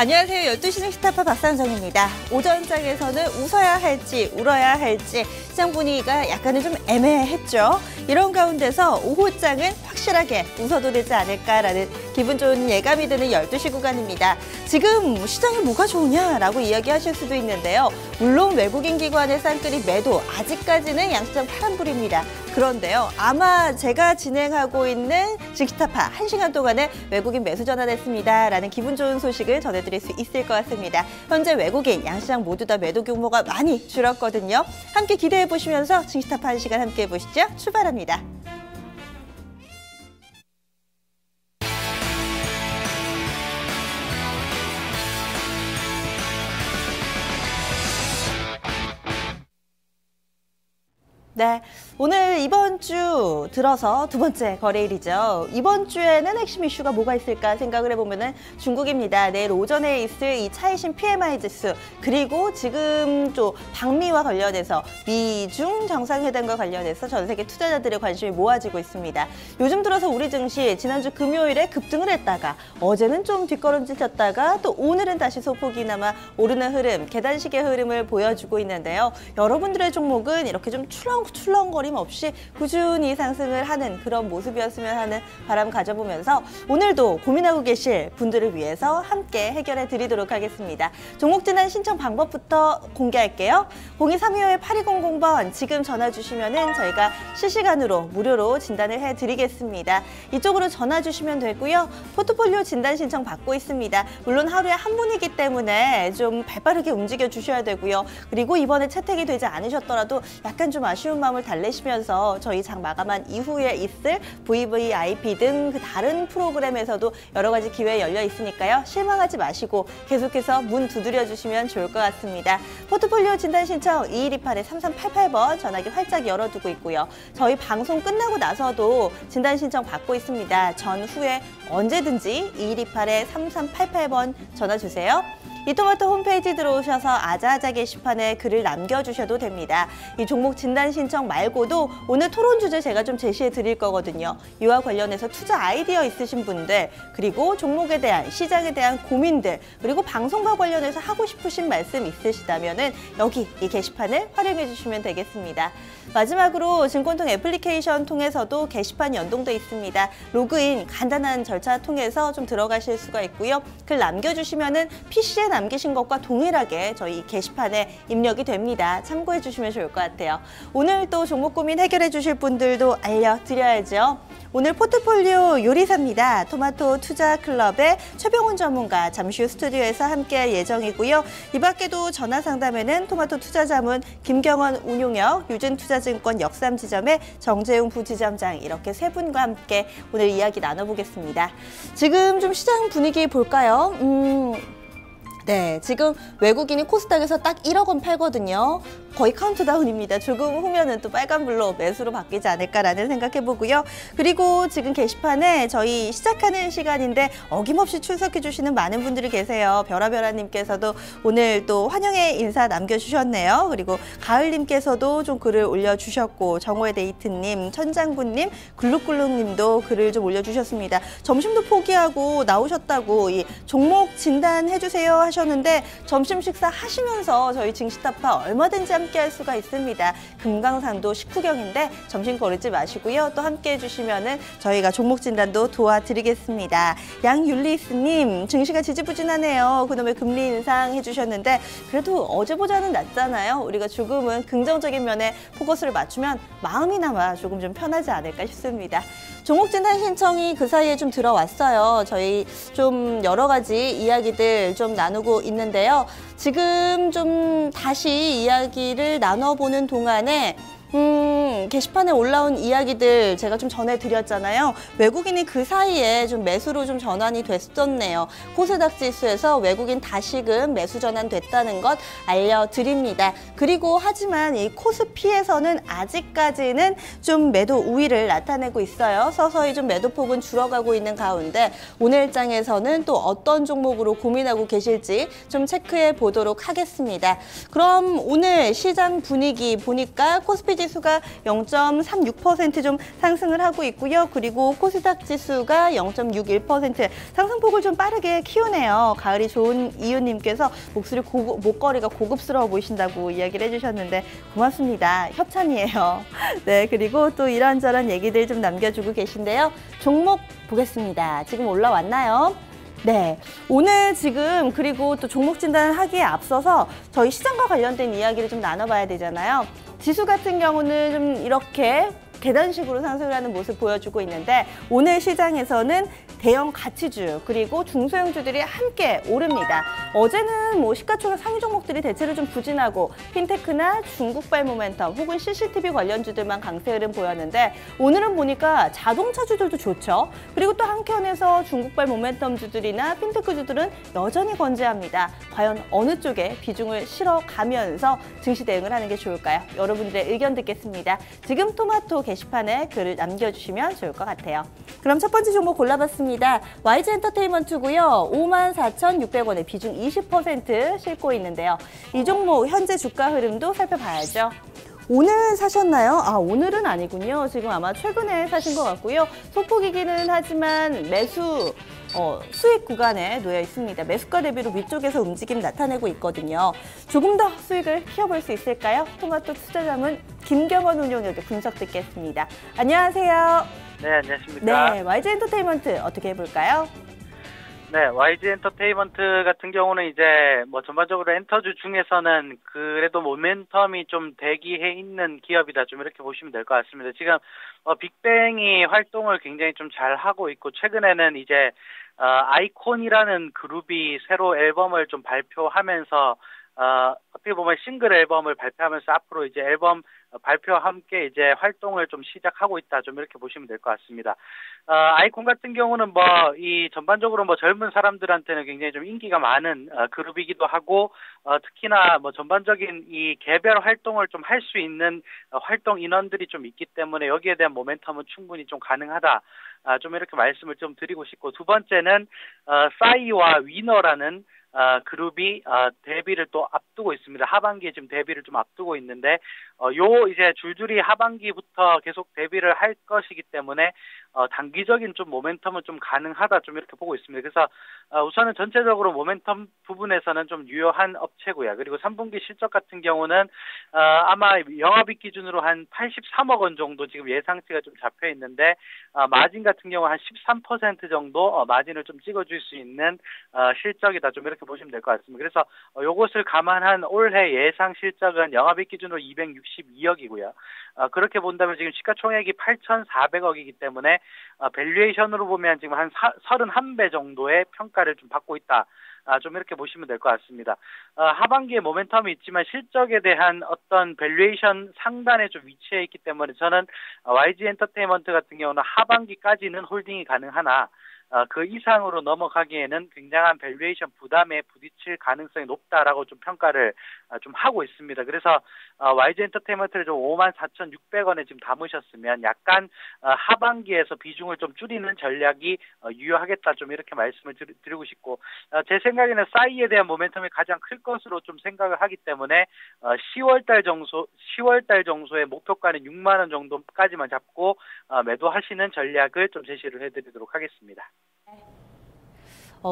안녕하세요. 12시 닝스타파 박상정입니다. 오전장에서는 웃어야 할지 울어야 할지 시장 분위기가 약간은 좀 애매했죠. 이런 가운데서 오후장은 확실하게 웃어도 되지 않을까라는 기분 좋은 예감이 드는 12시 구간입니다. 지금 시장이 뭐가 좋으냐라고 이야기하실 수도 있는데요. 물론 외국인 기관의 쌍끌이 매도 아직까지는 양시장 파란불입니다. 그런데요. 아마 제가 진행하고 있는 닝스타파 1시간 동안에 외국인 매수 전환했습니다. 라는 기분 좋은 소식을 전해드릴 수 있을 것 같습니다. 현재 외국인, 양시장 모두 다 매도 규모가 많이 줄었거든요. 함께 기대해보시면서 닝스타파 1시간 함께 해보시죠. 출발합니다. 네, 오늘 이번 주 들어서 두 번째 거래일이죠. 이번 주에는 핵심 이슈가 뭐가 있을까 생각을 해보면은 중국입니다. 내일 오전에 있을 이 차이신 PMI 지수, 그리고 지금 또 방미와 관련해서 미중 정상회담과 관련해서 전 세계 투자자들의 관심이 모아지고 있습니다. 요즘 들어서 우리 증시 지난주 금요일에 급등을 했다가 어제는 좀 뒷걸음질쳤다가 또 오늘은 다시 소폭이나마 오르는 흐름, 계단식의 흐름을 보여주고 있는데요. 여러분들의 종목은 이렇게 좀 출렁거림 없이 꾸준히 상승을 하는 그런 모습이었으면 하는 바람 가져보면서 오늘도 고민하고 계실 분들을 위해서 함께 해결해 드리도록 하겠습니다. 종목 진단 신청 방법부터 공개할게요. 02-325-8200번 지금 전화 주시면은 저희가 실시간으로 무료로 진단을 해드리겠습니다. 이쪽으로 전화 주시면 되고요. 포트폴리오 진단 신청 받고 있습니다. 물론 하루에 한 분이기 때문에 좀 발빠르게 움직여 주셔야 되고요. 그리고 이번에 채택이 되지 않으셨더라도 약간 좀 아쉬운 마음을 달래시면서 저희 장 마감한 이후에 있을 VVIP 등 그 다른 프로그램에서도 여러 가지 기회 열려 있으니까요. 실망하지 마시고 계속해서 문 두드려 주시면 좋을 것 같습니다. 포트폴리오 진단 신청 2128-3388번 전화기 활짝 열어두고 있고요. 저희 방송 끝나고 나서도 진단 신청 받고 있습니다. 전후에 언제든지 2128-3388번 전화 주세요. 이토마토 홈페이지 들어오셔서 아자아자 게시판에 글을 남겨주셔도 됩니다. 이 종목 진단 신청 말고도 오늘 토론 주제 제가 좀 제시해 드릴 거거든요. 이와 관련해서 투자 아이디어 있으신 분들, 그리고 종목에 대한, 시장에 대한 고민들, 그리고 방송과 관련해서 하고 싶으신 말씀 있으시다면은 여기 이 게시판을 활용해 주시면 되겠습니다. 마지막으로 증권통 애플리케이션 통해서도 게시판 연동돼 있습니다. 로그인 간단한 절차 통해서 좀 들어가실 수가 있고요. 글 남겨주시면은 PC에 남기신 것과 동일하게 저희 게시판에 입력이 됩니다. 참고해 주시면 좋을 것 같아요. 오늘 또 종목 고민 해결해 주실 분들도 알려드려야죠. 오늘 포트폴리오 요리사입니다. 토마토 투자클럽의 최병훈 전문가 잠시 후 스튜디오에서 함께할 예정이고요. 이 밖에도 전화 상담에는 토마토 투자자문 김경원 운용역, 유진투자증권 역삼지점의 정재웅 부지점장 이렇게 세 분과 함께 오늘 이야기 나눠보겠습니다. 지금 좀 시장 분위기 볼까요? 네, 지금 외국인이 코스닥에서 딱 1억 원 팔거든요. 거의 카운트다운입니다. 조금 후면은 또 빨간불로 매수로 바뀌지 않을까라는 생각해보고요. 그리고 지금 게시판에 저희 시작하는 시간인데 어김없이 출석해 주시는 많은 분들이 계세요. 별아별아님께서도 오늘 또 환영의 인사 남겨주셨네요. 그리고 가을님께서도 좀 글을 올려주셨고, 정호의 데이트님, 천장군님, 글룩글룩님도 글을 좀 올려주셨습니다. 점심도 포기하고 나오셨다고 이 종목 진단해주세요 하셨는데 점심 식사 하시면서 저희 징시타파 얼마든지 함께할 수가 있습니다. 금강산도 식후경인데 점심 거르지 마시고요. 또 함께 해주시면은 저희가 종목 진단도 도와드리겠습니다. 양율리스님, 증시가 지지부진하네요. 그놈의 금리 인상 해주셨는데 그래도 어제보다는 낫잖아요. 우리가 조금은 긍정적인 면에 포커스를 맞추면 마음이나마 조금 좀 편하지 않을까 싶습니다. 종목 진단 신청이 그 사이에 좀 들어왔어요. 저희 좀 여러 가지 이야기들 좀 나누고 있는데요. 지금 좀 다시 이야기를 나눠보는 동안에 게시판에 올라온 이야기들 제가 좀 전해드렸잖아요. 외국인이 그 사이에 좀 매수로 좀 전환이 됐었네요. 코스닥 지수에서 외국인 다시금 매수 전환됐다는 것 알려드립니다. 그리고 하지만 이 코스피에서는 아직까지는 좀 매도 우위를 나타내고 있어요. 서서히 좀 매도폭은 줄어가고 있는 가운데 오늘장에서는 또 어떤 종목으로 고민하고 계실지 좀 체크해 보도록 하겠습니다. 그럼 오늘 시장 분위기 보니까 코스피 지수가 0.36% 좀 상승을 하고 있고요. 그리고 코스닥 지수가 0.61% 상승폭을 좀 빠르게 키우네요. 가을이 좋은 이유님께서 목걸이가 고급스러워 보이신다고 이야기를 해주셨는데 고맙습니다. 협찬이에요. 네, 그리고 또 이런저런 얘기들 좀 남겨주고 계신데요. 종목 보겠습니다. 지금 올라왔나요? 네, 오늘 지금 그리고 또 종목 진단을 하기에 앞서서 저희 시장과 관련된 이야기를 좀 나눠봐야 되잖아요. 지수 같은 경우는 좀 이렇게 계단식으로 상승을 하는 모습 보여주고 있는데 오늘 시장에서는 대형 가치주 그리고 중소형주들이 함께 오릅니다. 어제는 뭐 시가총액 상위 종목들이 대체로 좀 부진하고 핀테크나 중국발 모멘텀 혹은 CCTV 관련주들만 강세 흐름 보였는데 오늘은 보니까 자동차주들도 좋죠. 그리고 또 한켠에서 중국발 모멘텀주들이나 핀테크주들은 여전히 건재합니다. 과연 어느 쪽에 비중을 실어가면서 증시 대응을 하는 게 좋을까요? 여러분들의 의견 듣겠습니다. 지금 토마토 게시판에 글을 남겨주시면 좋을 것 같아요. 그럼 첫 번째 종목 골라봤습니다. YG 엔터테인먼트고요. 54,600원에 비중 20% 싣고 있는데요. 이 종목 현재 주가 흐름도 살펴봐야죠. 오늘 사셨나요? 아, 오늘은 아니군요. 지금 아마 최근에 사신 것 같고요. 소폭이기는 하지만 매수 수익 구간에 놓여 있습니다. 매수가 대비로 위쪽에서 움직임 나타내고 있거든요. 조금 더 수익을 키워볼 수 있을까요? 토마토 투자자문 김경원 운용에게 분석 듣겠습니다. 안녕하세요. 네, 안녕하십니까. 네, YG 엔터테인먼트 어떻게 해볼까요? 네, YG 엔터테인먼트 같은 경우는 이제 뭐 전반적으로 엔터주 중에서는 그래도 모멘텀이 좀 대기해 있는 기업이다. 좀 이렇게 보시면 될 것 같습니다. 지금 빅뱅이 활동을 굉장히 좀 잘 하고 있고 최근에는 이제 아이콘이라는 그룹이 새로 앨범을 좀 발표하면서 어떻게 보면 싱글 앨범을 발표하면서 앞으로 이제 앨범 발표와 함께 이제 활동을 좀 시작하고 있다. 좀 이렇게 보시면 될 것 같습니다. 아이콘 같은 경우는 뭐 이 전반적으로 뭐 젊은 사람들한테는 굉장히 좀 인기가 많은 그룹이기도 하고 특히나 뭐 전반적인 이 개별 활동을 좀 할 수 있는 활동 인원들이 좀 있기 때문에 여기에 대한 모멘텀은 충분히 좀 가능하다. 좀 이렇게 말씀을 좀 드리고 싶고 두 번째는 싸이와 위너라는 그룹이 데뷔를 또 앞두고 있습니다. 하반기에 지금 데뷔를 좀 앞두고 있는데 이제 줄줄이 하반기부터 계속 데뷔를 할 것이기 때문에 단기적인 좀 모멘텀은 좀 가능하다 좀 이렇게 보고 있습니다. 그래서 우선은 전체적으로 모멘텀 부분에서는 좀 유효한 업체고요. 그리고 3분기 실적 같은 경우는 아마 영업이익 기준으로 한 83억 원 정도 지금 예상치가 좀 잡혀 있는데 마진 같은 경우 한 13% 정도 마진을 좀 찍어줄 수 있는 실적이다. 좀 이렇게 보시면 될 것 같습니다. 그래서 이것을 감안한 올해 예상 실적은 영업이익 기준으로 262억이고요. 그렇게 본다면 지금 시가총액이 8,400억이기 때문에 밸류에이션으로 보면 지금 한 31배 정도의 평가를 좀 받고 있다. 좀 이렇게 보시면 될 것 같습니다. 하반기에 모멘텀이 있지만 실적에 대한 어떤 밸류에이션 상단에 좀 위치해 있기 때문에 저는 YG 엔터테인먼트 같은 경우는 하반기까지는 홀딩이 가능하나 그 이상으로 넘어가기에는 굉장한 밸류에이션 부담에 부딪힐 가능성이 높다라고 좀 평가를 좀 하고 있습니다. 그래서 YG 엔터테인먼트를 좀 54,600원에 지금 담으셨으면 약간 하반기에서 비중을 좀 줄이는 전략이 유효하겠다. 좀 이렇게 말씀을 드리고 싶고 제 생각에는 싸이에 대한 모멘텀이 가장 클 것으로 좀 생각을 하기 때문에 10월달 정도의 목표가는 6만 원 정도까지만 잡고 매도하시는 전략을 좀 제시를 해드리도록 하겠습니다.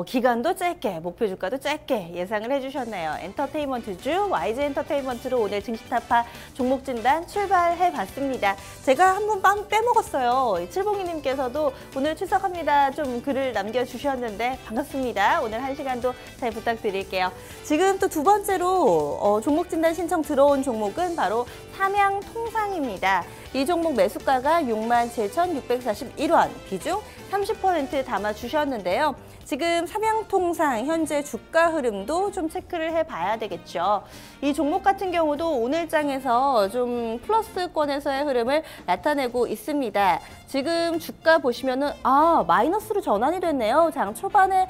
기간도 짧게, 목표 주가도 짧게 예상을 해주셨네요. 엔터테인먼트주 YG 엔터테인먼트로 오늘 증시 타파 종목 진단 출발해봤습니다. 제가 한번 빵 빼먹었어요. 칠봉이님께서도 오늘 출석합니다. 좀 글을 남겨주셨는데 반갑습니다. 오늘 1시간도 잘 부탁드릴게요. 지금 또 두 번째로 종목 진단 신청 들어온 종목은 바로 삼양통상입니다. 이 종목 매수가가 67,641원, 비중 30% 담아주셨는데요. 지금 삼양통상 현재 주가 흐름도 좀 체크를 해봐야 되겠죠. 이 종목 같은 경우도 오늘장에서 좀 플러스권에서의 흐름을 나타내고 있습니다. 지금 주가 보시면은 마이너스로 전환이 됐네요. 장 초반에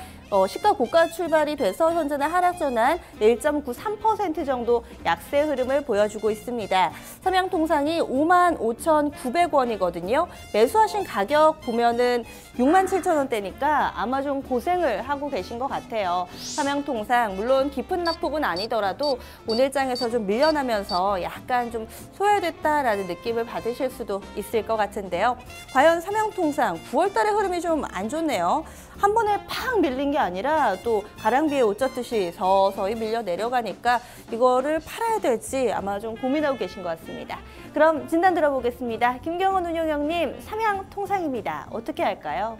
시가 고가 출발이 돼서 현재는 하락 전환 1.93% 정도 약세 흐름을 보여주고 있습니다. 삼양통상이 55,900원이거든요. 매수하신 가격 보면은 67,000원대니까 아마 좀 고생을 하고 계신 것 같아요. 삼양통상 물론 깊은 낙폭은 아니더라도 오늘장에서 좀 밀려나면서 약간 좀 소외됐다라는 느낌을 받으실 수도 있을 것 같은데요. 과연 삼양통상 9월달의 흐름이 좀 안 좋네요. 한 번에 팍 밀린 게 아니라 또 가랑비에 옷 젖듯이 서서히 밀려 내려가니까 이거를 팔아야 될지 아마 좀 고민하고 계신 것 같습니다. 그럼 진단 들어보겠습니다. 김경원 운용형님, 삼양통상입니다. 어떻게 할까요?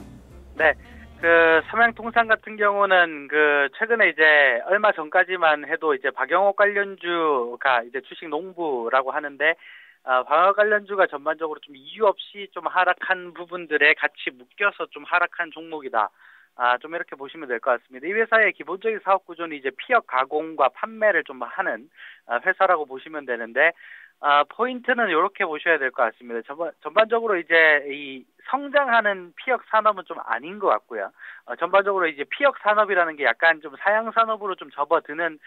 네. 삼양통상 같은 경우는 최근에 이제 얼마 전까지만 해도 이제 박영옥 관련주가 이제 주식 농부라고 하는데, 방어 관련주가 전반적으로 좀 이유 없이 좀 하락한 부분들에 같이 묶여서 좀 하락한 종목이다. 좀 이렇게 보시면 될 것 같습니다. 이 회사의 기본적인 사업 구조는 이제 피혁 가공과 판매를 좀 하는 회사라고 보시면 되는데, 포인트는 이렇게 보셔야 될 것 같습니다. 전반적으로 이제 이 성장하는 피혁 산업은 좀 아닌 것 같고요. 전반적으로 이제 피혁 산업이라는 게 약간 좀 사양 산업으로 좀 접어드는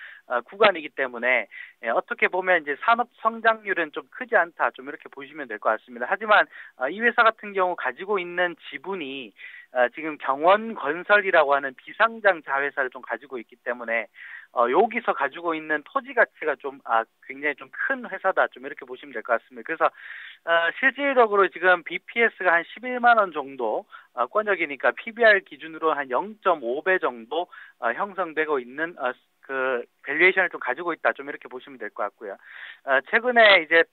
구간이기 때문에 어떻게 보면 이제 산업 성장률은 좀 크지 않다. 좀 이렇게 보시면 될 것 같습니다. 하지만 이 회사 같은 경우 가지고 있는 지분이 지금 경원건설이라고 하는 비상장 자회사를 좀 가지고 있기 때문에 여기서 가지고 있는 토지 가치가 좀 굉장히 좀 큰 회사다. 좀 이렇게 보시면 될 것 같습니다. 그래서 실질적으로 지금 BPS가 한 11만 원 정도 권역이니까 PBR 기준으로 한 0.5배 정도 형성되고 있는 밸류에이션을 좀 가지고 있다. 좀 이렇게 보시면 될 것 같고요. 최근에 이제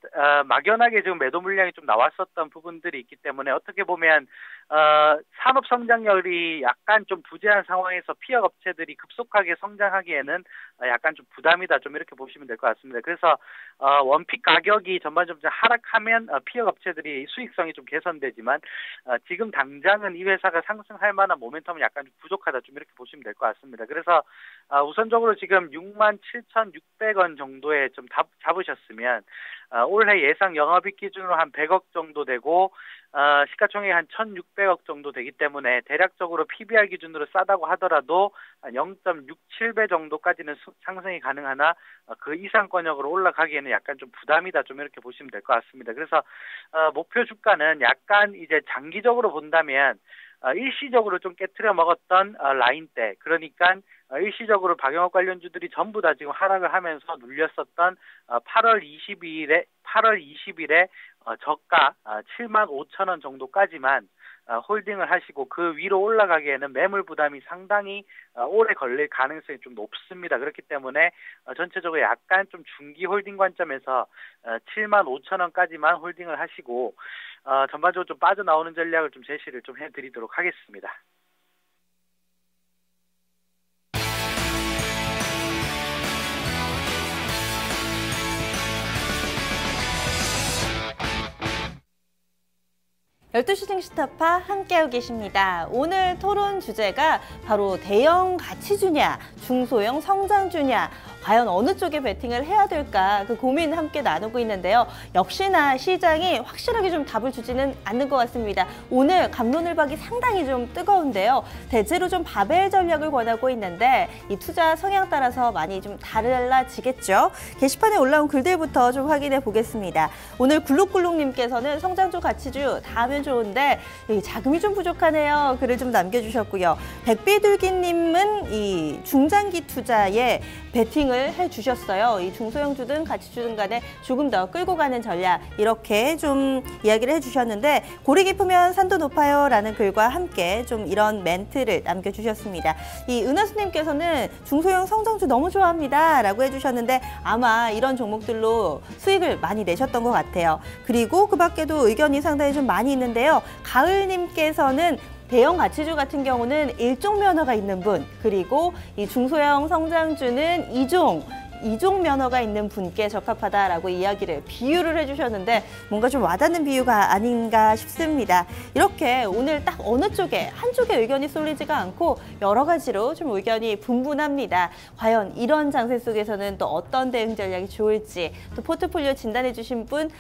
막연하게 지금 매도 물량이 좀 나왔었던 부분들이 있기 때문에 어떻게 보면 산업 성장률이 약간 좀 부재한 상황에서 피혁 업체들이 급속하게 성장하기에는 약간 좀 부담이다. 좀 이렇게 보시면 될 것 같습니다. 그래서 원픽 가격이 전반적으로 하락하면 피혁 업체들이 수익성이 좀 개선되지만 지금 당장은 이 회사가 상승할 만한 모멘텀은 약간 좀 부족하다. 좀 이렇게 보시면 될 것 같습니다. 그래서 우선적으로 지금 67,600원 정도에 좀 잡으셨으면 올해 예상 영업이익 기준으로 한 100억 정도 되고 시가총액이 한 1,600억 정도 되기 때문에 대략적으로 PBR 기준으로 싸다고 하더라도 0.67배 정도까지는 상승이 가능하나 그 이상권역으로 올라가기에는 약간 좀 부담이다. 좀 이렇게 보시면 될 것 같습니다. 그래서 목표 주가는 약간 이제 장기적으로 본다면 일시적으로 좀 깨트려 먹었던 라인대, 그러니까 일시적으로 박영옥 관련주들이 전부 다 지금 하락을 하면서 눌렸었던 8월 20일에 저가 75,000원 정도까지만 홀딩을 하시고 그 위로 올라가기에는 매물 부담이 상당히 오래 걸릴 가능성이 좀 높습니다. 그렇기 때문에 전체적으로 약간 좀 중기 홀딩 관점에서 75,000원까지만 홀딩을 하시고 전반적으로 좀 빠져나오는 전략을 좀 제시를 좀 해드리도록 하겠습니다. 12시 싱스타파 함께하고 계십니다. 오늘 토론 주제가 바로 대형 가치주냐, 중소형 성장주냐, 과연 어느 쪽에 베팅을 해야 될까 그 고민 함께 나누고 있는데요. 역시나 시장이 확실하게 좀 답을 주지는 않는 것 같습니다. 오늘 갑론을박이 상당히 좀 뜨거운데요. 대체로 좀 바벨 전략을 권하고 있는데 이 투자 성향 따라서 많이 좀 달라지겠죠. 게시판에 올라온 글들부터 좀 확인해 보겠습니다. 오늘 굴룩굴룩님께서는 성장주 가치주 다 하면 좋은데 자금이 좀 부족하네요. 글을 좀 남겨주셨고요. 백비둘기님은 이 중장기 투자에 베팅을 해주셨어요. 이 중소형주든 가치주든 간에 조금 더 끌고 가는 전략 이렇게 좀 이야기를 해주셨는데 골이 깊으면 산도 높아요 라는 글과 함께 좀 이런 멘트를 남겨주셨습니다. 이 은하수님께서는 중소형 성장주 너무 좋아합니다 라고 해주셨는데 아마 이런 종목들로 수익을 많이 내셨던 것 같아요. 그리고 그 밖에도 의견이 상당히 좀 많이 있는데요. 가을님께서는 대형 가치주 같은 경우는 1종 면허가 있는 분, 그리고 이 중소형 성장주는 2종 면허가 있는 분께 적합하다라고 이야기를 비유를 해주셨는데 뭔가 좀 와닿는 비유가 아닌가 싶습니다. 이렇게 오늘 딱 어느 쪽에 한쪽에 의견이 쏠리지가 않고 여러 가지로 좀 의견이 분분합니다. 과연 이런 장세 속에서는 또 어떤 대응 전략이 좋을지 또 포트폴리오 진단해 주신 분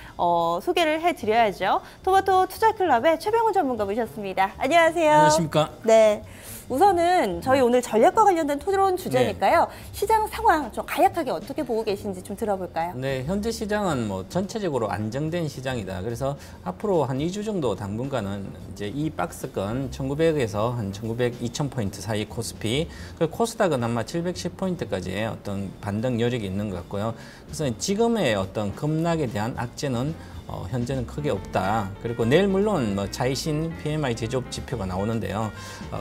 소개를 해드려야죠. 토마토 투자클럽의 최병훈 전문가 모셨습니다. 안녕하세요. 안녕하십니까. 네. 우선은 저희 오늘 전략과 관련된 토론 주제니까요. 시장 상황 좀 간략하게 어떻게 보고 계신지 좀 들어볼까요? 네, 현재 시장은 뭐 전체적으로 안정된 시장이다. 그래서 앞으로 한 2주 정도 당분간은 이제 이 박스권 1900에서 한 1900, 2000포인트 사이 코스피, 그리고 코스닥은 아마 710포인트까지의 어떤 반등 여력이 있는 것 같고요. 그래서 지금의 어떤 급락에 대한 악재는 현재는 크게 없다. 그리고 내일 물론 뭐 차이신 PMI 제조업 지표가 나오는데요.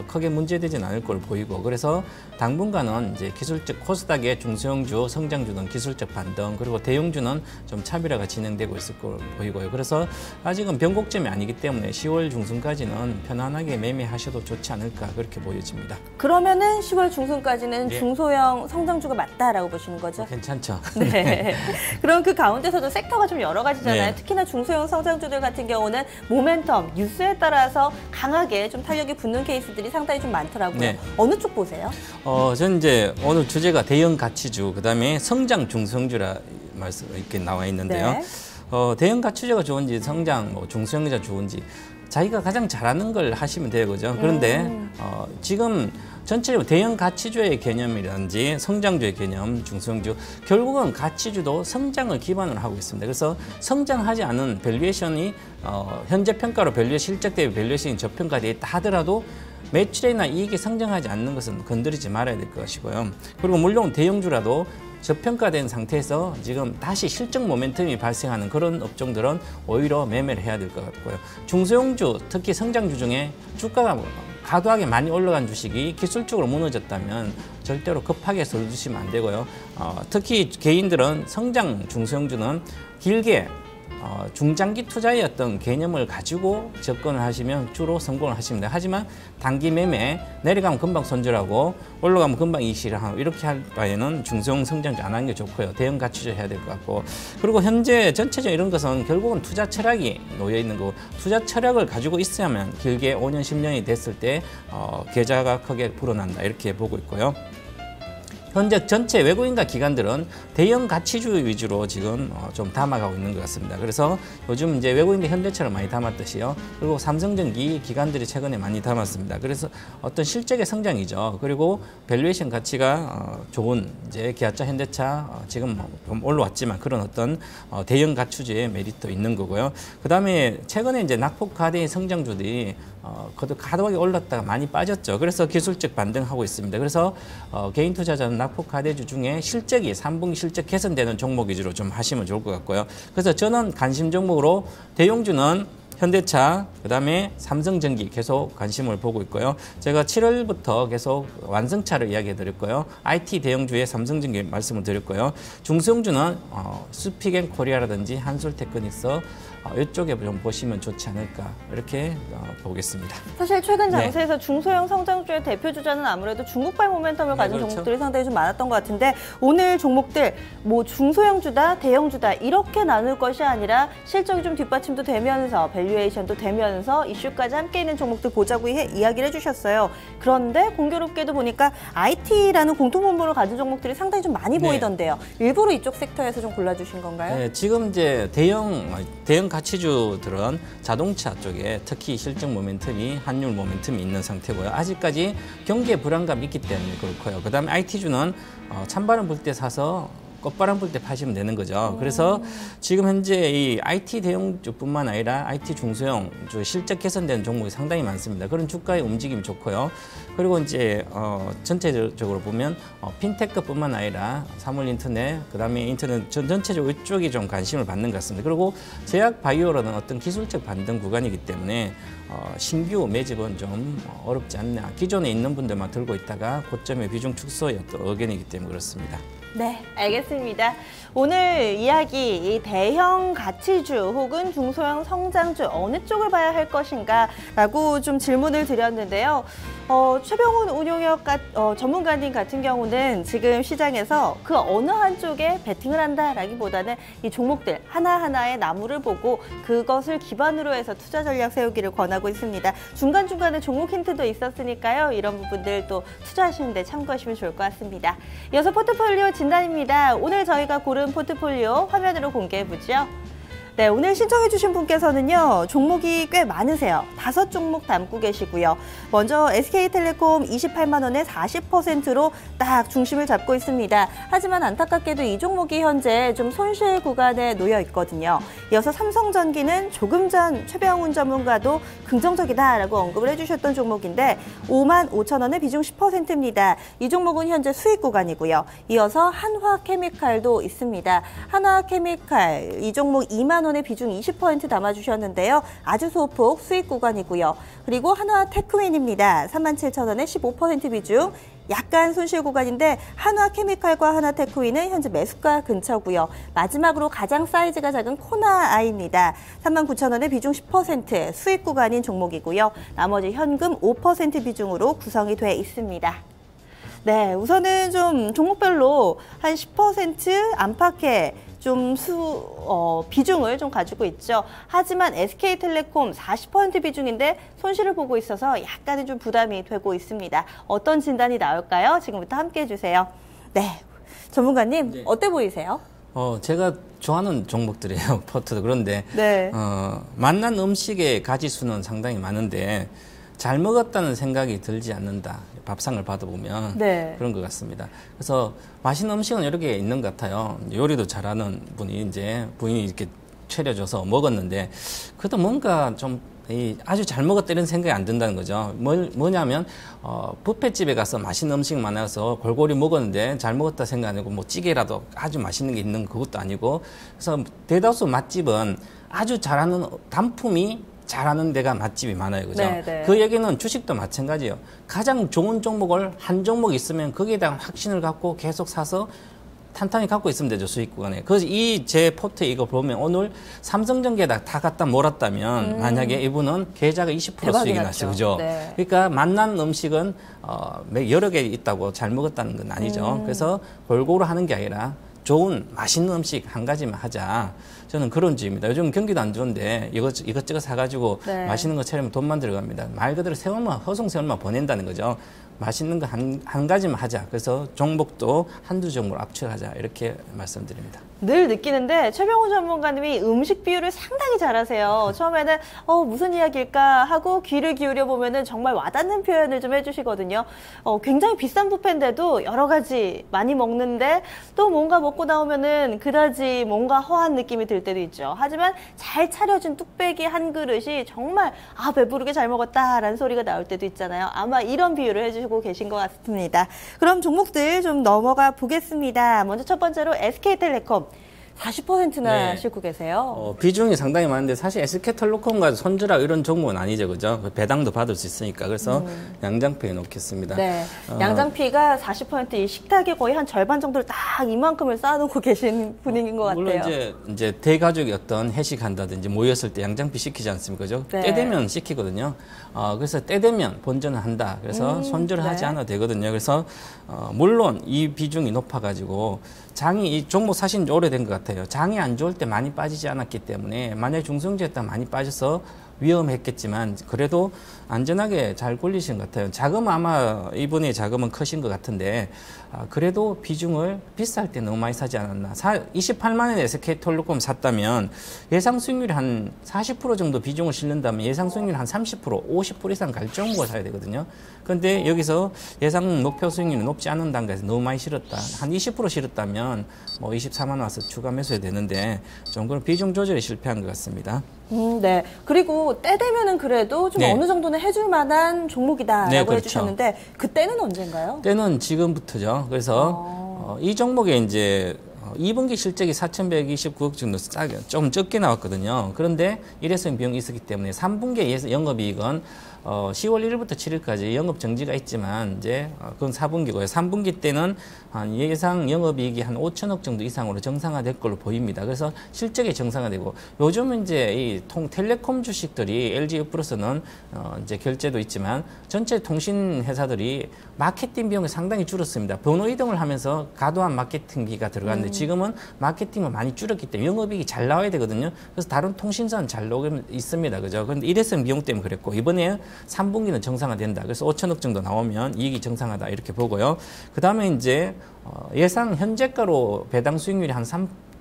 크게 문제되진 않을 걸 보이고, 그래서 당분간은 이제 기술적 코스닥의 중소형주, 성장주는 기술적 반등, 그리고 대형주는 좀 차별화가 진행되고 있을 걸 보이고요. 그래서 아직은 변곡점이 아니기 때문에 10월 중순까지는 편안하게 매매하셔도 좋지 않을까 그렇게 보여집니다. 그러면은 10월 중순까지는 네. 중소형 성장주가 맞다라고 보시는 거죠? 괜찮죠? 네. 그럼 그 가운데서도 섹터가 좀 여러 가지잖아요. 네. 특히나 중소형 성장주들 같은 경우는 모멘텀, 뉴스에 따라서 강하게 좀 탄력이 붙는 케이스들이 상당히 좀 많더라고요. 네. 어느 쪽 보세요? 저는 이제 오늘 주제가 대형 가치주, 그다음에 성장 중소형주라 말씀 이렇게 나와 있는데요. 네. 대형 가치주가 좋은지 성장 뭐 중소형주가 좋은지 자기가 가장 잘하는 걸 하시면 돼요, 그죠? 그런데 지금 전체적으로 대형 가치주의 개념이라든지 성장주의 개념, 중소형주, 결국은 가치주도 성장을 기반으로 하고 있습니다. 그래서 성장하지 않은 밸류에이션이 현재 평가로 실적 대비 밸류에이션이 저평가되어 있다 하더라도 매출이나 이익이 성장하지 않는 것은 건드리지 말아야 될 것이고요. 그리고 물론 대형주라도 저평가된 상태에서 지금 다시 실적 모멘텀이 발생하는 그런 업종들은 오히려 매매를 해야 될 것 같고요. 중소형주, 특히 성장주 중에 주가가 과도하게 많이 올라간 주식이 기술적으로 무너졌다면 절대로 급하게 설두시면 안 되고요. 특히 개인들은 성장 중소형주는 길게 중장기 투자의 어떤 개념을 가지고 접근을 하시면 주로 성공을 하십니다. 하지만 단기 매매, 내려가면 금방 손절하고 올라가면 금방 이익실을 하고 이렇게 할 바에는 중소형 성장주 안 하는 게 좋고요. 대형 가치주 해야 될 것 같고, 그리고 현재 전체적인 이런 것은 결국은 투자 철학이 놓여 있는 거고, 투자 철학을 가지고 있어야만 길게 5년, 10년이 됐을 때 계좌가 크게 불어난다 이렇게 보고 있고요. 현재 전체 외국인과 기관들은 대형 가치주 위주로 지금 좀 담아가고 있는 것 같습니다. 그래서 요즘 이제 외국인들 현대차를 많이 담았듯이요. 그리고 삼성전기 기관들이 최근에 많이 담았습니다. 그래서 어떤 실적의 성장이죠. 그리고 밸류에이션 가치가 좋은 이제 기아차, 현대차 지금 좀 올라왔지만 그런 어떤 대형 가치주의 메리트 있는 거고요. 그 다음에 최근에 이제 낙폭 과대의 성장주들이 과도하게 올랐다가 많이 빠졌죠. 그래서 기술적 반등하고 있습니다. 그래서 개인 투자자는 낙폭 과대주 중에 실적이 3분기 실적 개선되는 종목 위주로 좀 하시면 좋을 것 같고요. 그래서 저는 관심 종목으로 대형주는 현대차, 그다음에 삼성전기 계속 관심을 보고 있고요. 제가 7월부터 계속 완성차를 이야기해 드렸고요. IT 대형주의 삼성전기 말씀을 드렸고요. 중소형주는 스픽앤코리아라든지 한솔테크닉스 이쪽에 좀 보시면 좋지 않을까 이렇게 보겠습니다. 사실 최근 장세에서 중소형 성장주의 대표 주자는 아무래도 중국발 모멘텀을 가진 그렇죠. 종목들이 상당히 좀 많았던 것 같은데, 오늘 종목들 뭐 중소형주다, 대형주다 이렇게 나눌 것이 아니라 실적이 좀 뒷받침도 되면서 밸류에이션도 되면서 이슈까지 함께 있는 종목들 보자고 이야기를 해주셨어요. 그런데 공교롭게도 보니까 IT라는 공통분모를 가진 종목들이 상당히 좀 많이 보이던데요. 일부러 이쪽 섹터에서 좀 골라주신 건가요? 네, 지금 이제 대형 가치주들은 자동차 쪽에 특히 실적 모멘텀이, 환율 모멘텀이 있는 상태고요. 아직까지 경기에 불안감이 있기 때문에 그렇고요. 그다음에 IT주는 찬바람 불 때 사서 꽃바람 불 때 파시면 되는 거죠. 그래서 지금 현재 이 IT 대형주뿐만 아니라 IT 중소형주 실적 개선되는 종목이 상당히 많습니다. 그런 주가의 움직임이 좋고요. 그리고 이제 전체적으로 보면 핀테크뿐만 아니라 사물인터넷, 그다음에 인터넷 전체적으로 이쪽이 좀 관심을 받는 것 같습니다. 그리고 제약 바이오로는 어떤 기술적 반등 구간이기 때문에 신규 매집은 좀 어렵지 않나. 기존에 있는 분들만 들고 있다가 고점의 비중 축소의 어떤 의견이기 때문에 그렇습니다. 네, 알겠습니다. 오늘 이야기 이 대형 가치주 혹은 중소형 성장주 어느 쪽을 봐야 할 것인가 라고 좀 질문을 드렸는데요. 최병훈 운용역 전문가님 같은 경우는 지금 시장에서 그 어느 한쪽에 베팅을 한다라기보다는 이 종목들 하나하나의 나무를 보고 그것을 기반으로 해서 투자 전략 세우기를 권하고 있습니다. 중간중간에 종목 힌트도 있었으니까요. 이런 부분들 또 투자하시는 데 참고하시면 좋을 것 같습니다. 이어서 포트폴리오 진단입니다. 오늘 저희가 고른 포트폴리오 화면으로 공개해보죠. 네, 오늘 신청해주신 분께서는요, 종목이 꽤 많으세요. 5종목 담고 계시고요. 먼저 SK텔레콤 28만 원에 40%로 딱 중심을 잡고 있습니다. 하지만 안타깝게도 이 종목이 현재 좀 손실 구간에 놓여 있거든요. 이어서 삼성전기는 조금 전 최병훈 전문가도 긍정적이다라고 언급을 해주셨던 종목인데 5만 5천 원에 비중 10%입니다. 이 종목은 현재 수익 구간이고요. 이어서 한화케미칼도 있습니다. 한화케미칼 이 종목 2만 원의 비중 20% 담아주셨는데요. 아주 소폭 수익 구간이고요. 그리고 한화테크윈입니다. 37,000원에 15% 비중. 약간 손실 구간인데 한화케미칼과 한화테크윈은 현재 매수가 근처고요. 마지막으로 가장 사이즈가 작은 코나아이입니다. 39,000원에 비중 10% 수익 구간인 종목이고요. 나머지 현금 5% 비중으로 구성이 돼 있습니다. 네, 우선은 좀 종목별로 한 10% 안팎의 좀 비중을 좀 가지고 있죠. 하지만 SK텔레콤 40% 비중인데 손실을 보고 있어서 약간은 좀 부담이 되고 있습니다. 어떤 진단이 나올까요? 지금부터 함께 해주세요. 네, 전문가님 네. 어때 보이세요? 제가 좋아하는 종목들이에요, 포트도. 그런데 네. 맛난 음식의 가지수는 상당히 많은데 잘 먹었다는 생각이 들지 않는다. 밥상을 받아보면 네. 그런 것 같습니다. 그래서 맛있는 음식은 여러 개 있는 것 같아요. 요리도 잘하는 분이 이제 부인이 이렇게 차려줘서 먹었는데 그래도 뭔가 좀 아주 잘 먹었다 이런 생각이 안 든다는 거죠. 뭐냐면 뷔페집에 가서 맛있는 음식 많아서 골고루 먹었는데 잘 먹었다 생각 아니고 뭐 찌개라도 아주 맛있는 게 있는 그것도 아니고 그래서 대다수 맛집은 아주 잘하는 단품이 잘하는 데가 맛집이 많아요. 그죠? 네네. 그 얘기는 주식도 마찬가지예요. 가장 좋은 종목을 한 종목 있으면 거기에 대한 확신을 갖고 계속 사서 탄탄히 갖고 있으면 되죠, 수익 구간에. 그래서 이 제 포트 이거 보면 오늘 삼성전기에다 다 갖다 몰았다면 만약에 이분은 계좌가 20% 수익이 났죠. 그죠? 네. 그러니까 맛난 음식은 여러 개 있다고 잘 먹었다는 건 아니죠. 그래서 골고루 하는 게 아니라 좋은 맛있는 음식 한 가지만 하자. 저는 그런 주의입니다. 요즘 경기도 안 좋은데 이것저것 사가지고 네. 맛있는 거 차리면 돈만 들어갑니다. 말 그대로 허송 세월만 보낸다는 거죠. 맛있는 거 한 가지만 하자. 그래서 종목도 한두 종목을 압축하자. 이렇게 말씀드립니다. 늘 느끼는데 최병훈 전문가님이 음식 비유를 상당히 잘하세요. 처음에는 무슨 이야기일까 하고 귀를 기울여 보면은 정말 와닿는 표현을 좀 해주시거든요. 굉장히 비싼 뷔페인데도 여러 가지 많이 먹는데 또 뭔가 먹고 나오면은 그다지 뭔가 허한 느낌이 들 때도 있죠. 하지만 잘 차려진 뚝배기 한 그릇이 정말 배부르게 잘 먹었다라는 소리가 나올 때도 있잖아요. 아마 이런 비유를 해주시고 계신 것 같습니다. 그럼 종목들 좀 넘어가 보겠습니다. 먼저 첫 번째로 SK텔레콤. 40%나 네. 싣고 계세요. 비중이 상당히 많은데 사실 SK텔레콤과 손절하고 이런 종목은 아니죠. 그죠? 배당도 받을 수 있으니까. 그래서 양장피에 놓겠습니다. 네. 양장피가 40% 이 식탁에 거의 한 절반 정도를 딱 이만큼을 쌓아놓고 계신 분위기인 것 같아요. 물론 이제 대가족이 어떤 회식한다든지 모였을 때 양장피 시키지 않습니까? 그죠? 네. 때 되면 시키거든요. 그래서 때 되면 본전을 한다. 그래서 손절을 네. 하지 않아도 되거든요. 그래서 물론 이 비중이 높아가지고 이 종목 사신 지 오래된 것 같아요. 장이 안 좋을 때 많이 빠지지 않았기 때문에 만약에 중성주였다면 많이 빠져서 위험했겠지만 그래도 안전하게 잘 굴리신 것 같아요. 자금 아마 이분의 자금은 크신 것 같은데 그래도 비중을 비쌀 때 너무 많이 사지 않았나. 28만 원에 SK텔레콤 샀다면 예상 수익률이 한 40% 정도 비중을 실는다면 예상 수익률 한 30%, 50% 이상 갈 정도가 사야 되거든요. 그런데 여기서 예상 목표 수익률이 높지 않은 단계에서 너무 많이 실었다. 한 20% 실었다면 뭐 24만 원 와서 추가 매수해야 되는데 좀 그런 비중 조절에 실패한 것 같습니다. 네. 그리고 때 되면은 그래도 좀 네. 어느 정도는 해줄 만한 종목이다라고 네, 그렇죠. 해주셨는데 그때는 언젠가요? 때는 지금부터죠. 그래서 이 종목에 이제 2분기 실적이 4,129억 정도 좀 적게 나왔거든요. 그런데 일회성 비용이 있었기 때문에 3분기에 영업이익은 10월 1일부터 7일까지 영업 정지가 있지만 이제 그건 4분기고요. 3분기 때는 한 예상 영업이익이 한 5천억 정도 이상으로 정상화될 걸로 보입니다. 그래서 실적이 정상화되고 요즘 이제 이 텔레콤 주식들이 LG 플러스는 이제 결제도 있지만 전체 통신 회사들이 마케팅 비용이 상당히 줄었습니다. 번호 이동을 하면서 과도한 마케팅비가 들어갔는데 지금은 마케팅을 많이 줄였기 때문에 영업이익이 잘 나와야 되거든요. 그래서 다른 통신사는 잘 나오고 있습니다. 그죠? 그런데 일회성 비용 때문에 그랬고 이번에 3분기는 정상화된다. 그래서 5천억 정도 나오면 이익이 정상화다 이렇게 보고요. 그 다음에 이제 예상 현재가로 배당 수익률이 한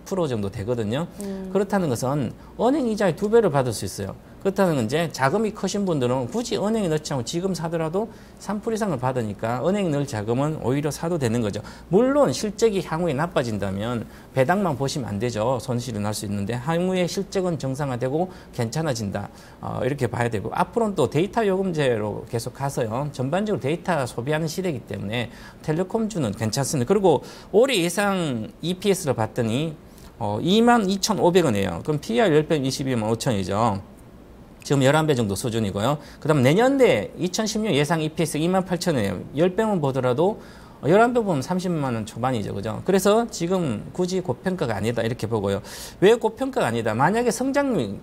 10% 정도 되거든요. 그렇다는 것은 은행 이자의 2배를 받을 수 있어요. 그렇다는 건 이제 자금이 크신 분들은 굳이 은행에 넣지 않고 지금 사더라도 3% 이상을 받으니까 은행에 넣을 자금은 오히려 사도 되는 거죠. 물론 실적이 향후에 나빠진다면 배당만 보시면 안 되죠. 손실이 날 수 있는데 향후에 실적은 정상화되고 괜찮아진다. 이렇게 봐야 되고 앞으로는 또 데이터 요금제로 계속 가서요. 전반적으로 데이터 소비하는 시대이기 때문에 텔레콤주는 괜찮습니다. 그리고 올해 예상 EPS를 봤더니 22,500원이에요. 그럼 PER 10배 22만 5천이죠. 지금 11배 정도 수준이고요. 그 다음 내년대 2016 예상 EPS 28,000원이에요. 10배만 보더라도 11배 보면 30만 원 초반이죠. 그죠? 그래서 지금 굳이 고평가가 아니다. 이렇게 보고요. 왜 고평가가 아니다? 만약에 성장률,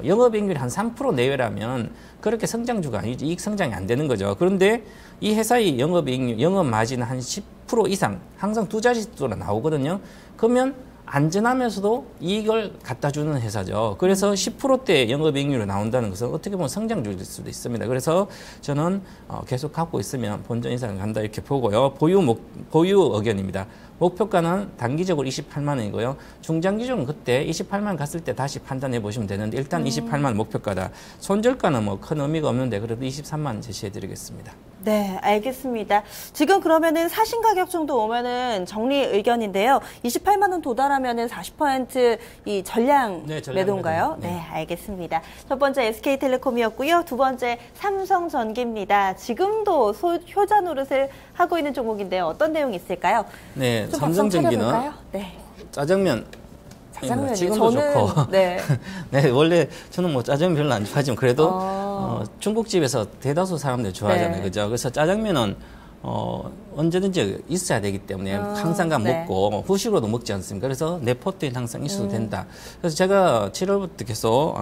영업이익률이 한 3% 내외라면 그렇게 성장주가 아니지. 이익 성장이 안 되는 거죠. 그런데 이 회사의 영업이익률, 영업 마진은 한 10% 이상, 항상 두 자릿수로 나오거든요. 그러면 안전하면서도 이익을 갖다 주는 회사죠. 그래서 10%대 영업이익률이 나온다는 것은 어떻게 보면 성장주일 수도 있습니다. 그래서 저는 계속 갖고 있으면 본전 이상 간다 이렇게 보고요. 보유 의견입니다. 목표가는 단기적으로 28만 원이고요. 중장기적으로는 그때 28만 원 갔을 때 다시 판단해 보시면 되는데 일단 28만 원 목표가다. 손절가는 뭐 큰 의미가 없는데 그래도 23만 원 제시해 드리겠습니다. 네, 알겠습니다. 지금 그러면은 사신 가격 정도 오면은 정리 의견인데요. 28만 원 도달하면은 40%이 전량 매도인가요? 네. 네, 알겠습니다. 첫 번째 SK텔레콤이었고요. 두 번째 삼성전기입니다. 지금도 효자 노릇을 하고 있는 종목인데요. 어떤 내용이 있을까요? 네, 삼성전기는 네. 짜장면. 짜장면이 지금도 좋고. 네. 네, 원래 저는 뭐 짜장면 별로 안 좋아하지만 그래도 중국집에서 대다수 사람들이 좋아하잖아요. 네. 그죠? 그래서 짜장면은 언제든지 있어야 되기 때문에 항상 먹고 후식으로도 먹지 않습니까? 그래서 내 포트에는 항상 있어도 된다. 그래서 제가 7월부터 계속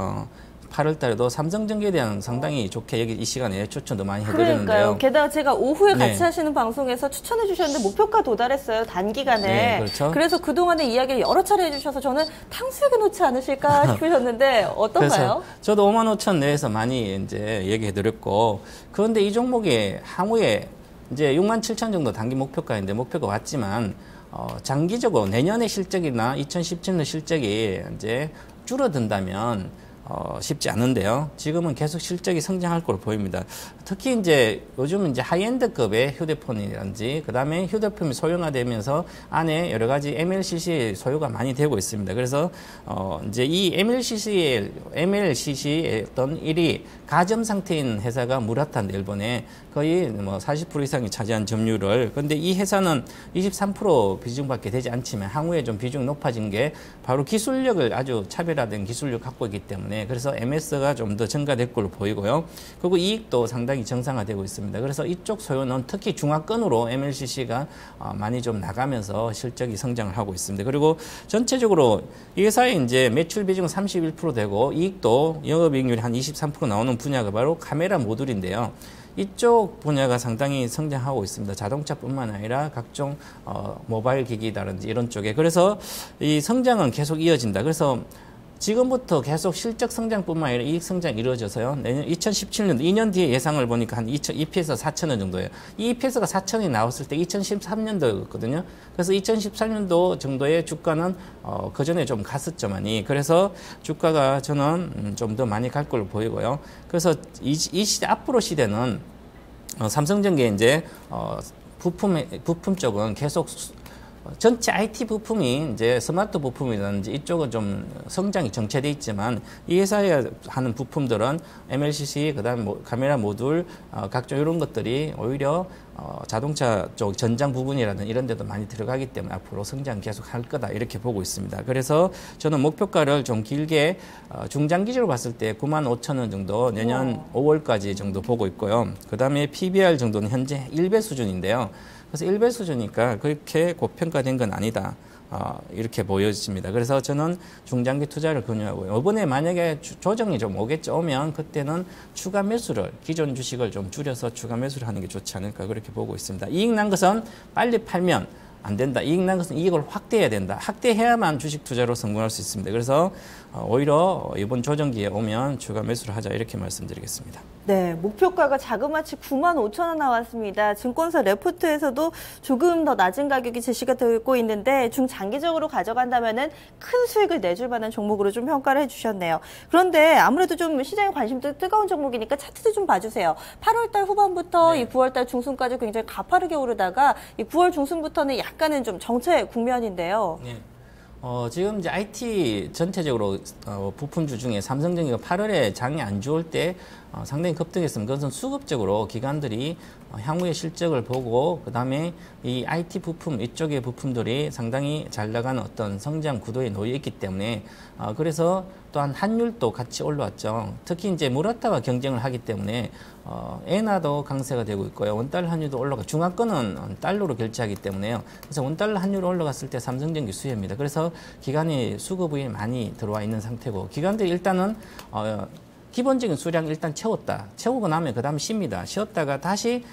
8월 달에도 삼성전기에 대한 상당히 좋게 여기 이 시간에 추천도 많이 해드렸는데요. 그러니까요. 게다가 제가 오후에 네. 같이 하시는 방송에서 추천해 주셨는데 목표가 도달했어요. 단기간에. 네, 그렇죠. 그래서 그동안의 이야기를 여러 차례 해주셔서 저는 탕수육에 놓지 않으실까 싶으셨는데 어떤가요? 그래서 저도 5만 5천 내에서 많이 이제 얘기해드렸고 그런데 이 종목이 향후에 이제 6만 7천 정도 단기 목표가인데 목표가 왔지만 장기적으로 내년의 실적이나 2017년 실적이 이제 줄어든다면 쉽지 않은데요. 지금은 계속 실적이 성장할 걸로 보입니다. 특히 이제 요즘 이제 하이엔드급의 휴대폰이라든지 그다음에 휴대폰이 소형화되면서 안에 여러 가지 MLCC 소요가 많이 되고 있습니다. 그래서 이제 이 MLCC의 어떤 일이 가점 상태인 회사가 무라타인데 일본에 거의 뭐 40% 이상이 차지한 점유율을. 그런데 이 회사는 23% 비중밖에 되지 않지만 향후에 좀 비중이 높아진 게 바로 기술력을 아주 차별화된 기술력을 갖고 있기 때문에 그래서 MS가 좀 더 증가될 걸로 보이고요. 그리고 이익도 상당히 정상화되고 있습니다. 그래서 이쪽 소요는 특히 중화권으로 MLCC가 많이 좀 나가면서 실적이 성장을 하고 있습니다. 그리고 전체적으로 이 회사의 이제 매출 비중은 31% 되고 이익도 영업이익률이 한 23% 나오는 분야가 바로 카메라 모듈인데요. 이쪽 분야가 상당히 성장하고 있습니다. 자동차뿐만 아니라 각종 모바일 기기라든지 이런 쪽에. 그래서 이 성장은 계속 이어진다. 그래서 지금부터 계속 실적 성장뿐만 아니라 이익 성장이 이루어져서요. 내년 2017년도 2년 뒤에 예상을 보니까 한 EPS 4,000원 정도예요. 이 EPS가 4,000원이 나왔을 때 2013년도였거든요. 그래서 2014년도 정도의 주가는 그 전에 좀 갔었지만이 그래서 주가가 저는 좀 더 많이 갈 걸로 보이고요. 그래서 이 시대 앞으로 시대는 삼성전기에 이제 부품 쪽은 계속 전체 IT 부품이 이제 스마트 부품이라든지 이쪽은 좀 성장이 정체돼 있지만 이 회사에 하는 부품들은 MLCC 그다음 카메라 모듈 각종 이런 것들이 오히려 자동차 쪽 전장 부분이라든 이런 데도 많이 들어가기 때문에 앞으로 성장 계속 할 거다 이렇게 보고 있습니다. 그래서 저는 목표가를 좀 길게 중장기적으로 봤을 때 9만 5천 원 정도 내년 5월까지 정도 보고 있고요. 그다음에 PBR 정도는 현재 1배 수준인데요. 그래서 1배 수준이니까 그렇게 고평가된 건 아니다. 이렇게 보여집니다. 그래서 저는 중장기 투자를 권유하고요. 이번에 만약에 조정이 좀 오면 그때는 추가 매수를 기존 주식을 좀 줄여서 추가 매수를 하는 게 좋지 않을까 그렇게 보고 있습니다. 이익 난 것은 빨리 팔면 안 된다. 이익 난 것은 이익을 확대해야 된다. 확대해야만 주식 투자로 성공할 수 있습니다. 그래서 오히려 이번 조정기에 오면 추가 매수를 하자 이렇게 말씀드리겠습니다. 네, 목표가가 자그마치 95,000원 나왔습니다. 증권사 레포트에서도 조금 더 낮은 가격이 제시가 되고 있는데 중장기적으로 가져간다면은 큰 수익을 내줄 만한 종목으로 좀 평가를 해주셨네요. 그런데 아무래도 좀 시장의 관심도 뜨거운 종목이니까 차트도 좀 봐주세요. 8월달 후반부터 이 9월달 중순까지 굉장히 가파르게 오르다가 이 9월 중순부터는 약간은 좀 정체 국면인데요. 네. 지금 이제 IT 전체적으로 부품주 중에 삼성전기가 8월에 장이 안 좋을 때 상당히 급등했으면 그것은 수급적으로 기관들이 향후의 실적을 보고 그다음에 이 IT 부품 이쪽의 부품들이 상당히 잘 나가는 어떤 성장 구도에 놓여 있기 때문에 그래서 또한 환율도 같이 올라왔죠. 특히 이제 무라타와 경쟁을 하기 때문에 엔화도 강세가 되고 있고요. 원달러 환율도 올라가. 중화권은 달러로 결제하기 때문에요. 그래서 원달러 환율이 올라갔을 때 삼성전기 수혜입니다. 그래서 기관이 수급이 많이 들어와 있는 상태고 기관들이 일단은 기본적인 수량 일단 채웠다. 채우고 나면 그 다음 쉽니다. 쉬었다가 다시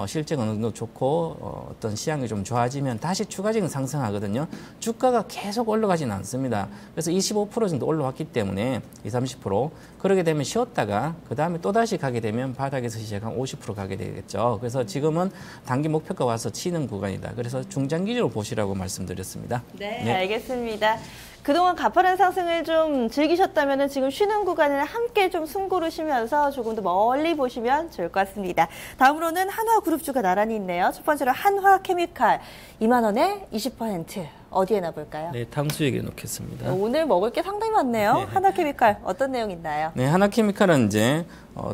실적 어느 정도 좋고 어떤 시장이 좀 좋아지면 다시 추가적인 상승하거든요. 주가가 계속 올라가지는 않습니다. 그래서 25% 정도 올라왔기 때문에 20, 30% 그러게 되면 쉬었다가 그 다음에 또 다시 가게 되면 바닥에서 시작한 50% 가게 되겠죠. 그래서 지금은 단기 목표가 와서 치는 구간이다. 그래서 중장기적으로 보시라고 말씀드렸습니다. 네. 알겠습니다. 그동안 가파른 상승을 좀 즐기셨다면 지금 쉬는 구간을 함께 좀 숨 고르시면서 조금 더 멀리 보시면 좋을 것 같습니다. 다음으로는 한화그룹주가 나란히 있네요. 첫 번째로 한화케미칼 2만 원에 20% 어디에 놔볼까요? 네, 탕수육에 놓겠습니다. 오늘 먹을 게 상당히 많네요. 네. 한화케미칼 어떤 내용 있나요? 네, 한화케미칼은 이제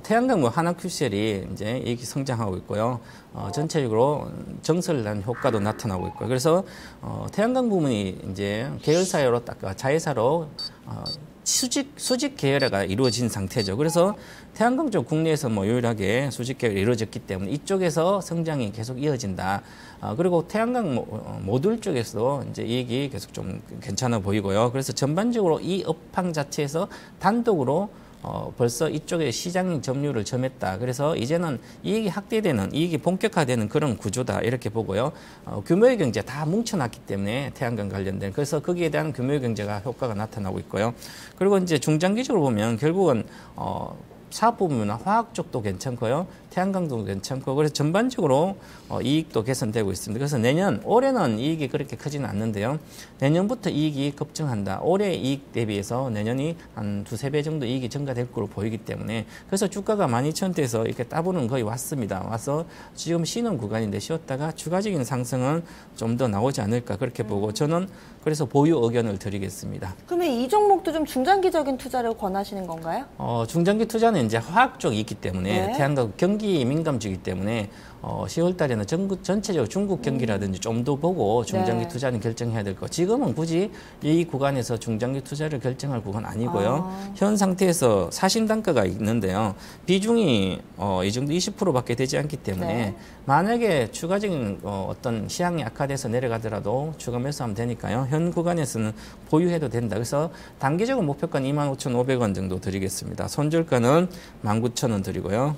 태양광과 한화큐셀이 이제 이익이 성장하고 있고요. 전체적으로 정설난 효과도 나타나고 있고요. 그래서 태양광 부문이 이제 계열사로 자회사로 수직 계열화가 이루어진 상태죠. 그래서 태양광 쪽 국내에서 유일하게 수직 계열이 이루어졌기 때문에 이쪽에서 성장이 계속 이어진다. 그리고 태양광 모듈 쪽에서도 이제 이익이 계속 좀 괜찮아 보이고요. 그래서 전반적으로 이 업황 자체에서 단독으로 벌써 이쪽에 시장 점유율을 점했다. 그래서 이제는 이익이 확대되는, 이익이 본격화되는 그런 구조다. 이렇게 보고요. 규모의 경제 다 뭉쳐놨기 때문에 태양광 관련된. 그래서 거기에 대한 규모의 경제가 효과가 나타나고 있고요. 그리고 이제 중장기적으로 보면 결국은 사업 부분이나 화학 쪽도 괜찮고요. 태양광도 괜찮고 그래서 전반적으로 이익도 개선되고 있습니다. 그래서 올해는 이익이 그렇게 크지는 않는데요. 내년부터 이익이 급증한다. 올해 이익 대비해서 내년이 한 2~3배 정도 이익이 증가될 것으로 보이기 때문에 그래서 주가가 12,000대에서 이렇게 따보는 거의 왔습니다. 와서 지금 쉬는 구간인데 쉬었다가 추가적인 상승은 좀 더 나오지 않을까 그렇게 보고 저는 그래서 보유 의견을 드리겠습니다. 그러면 이 종목도 좀 중장기적인 투자를 권하시는 건가요? 중장기 투자는 이제 화학 쪽이 있기 때문에 네. 태양광 경기 민감주이기 때문에 10월 달에는 전체적으로 중국 경기라든지 좀 더 보고 중장기 네. 투자는 결정해야 될 거. 지금은 굳이 이 구간에서 중장기 투자를 결정할 구간 아니고요. 현 상태에서 사신 단가가 있는데요. 비중이 이 정도 20%밖에 되지 않기 때문에 네. 만약에 추가적인 어떤 시향이 악화돼서 내려가더라도 추가 매수하면 되니까요. 현 구간에서는 보유해도 된다. 그래서 단기적인 목표가는 25,500원 정도 드리겠습니다. 손절가는 19,000원 드리고요.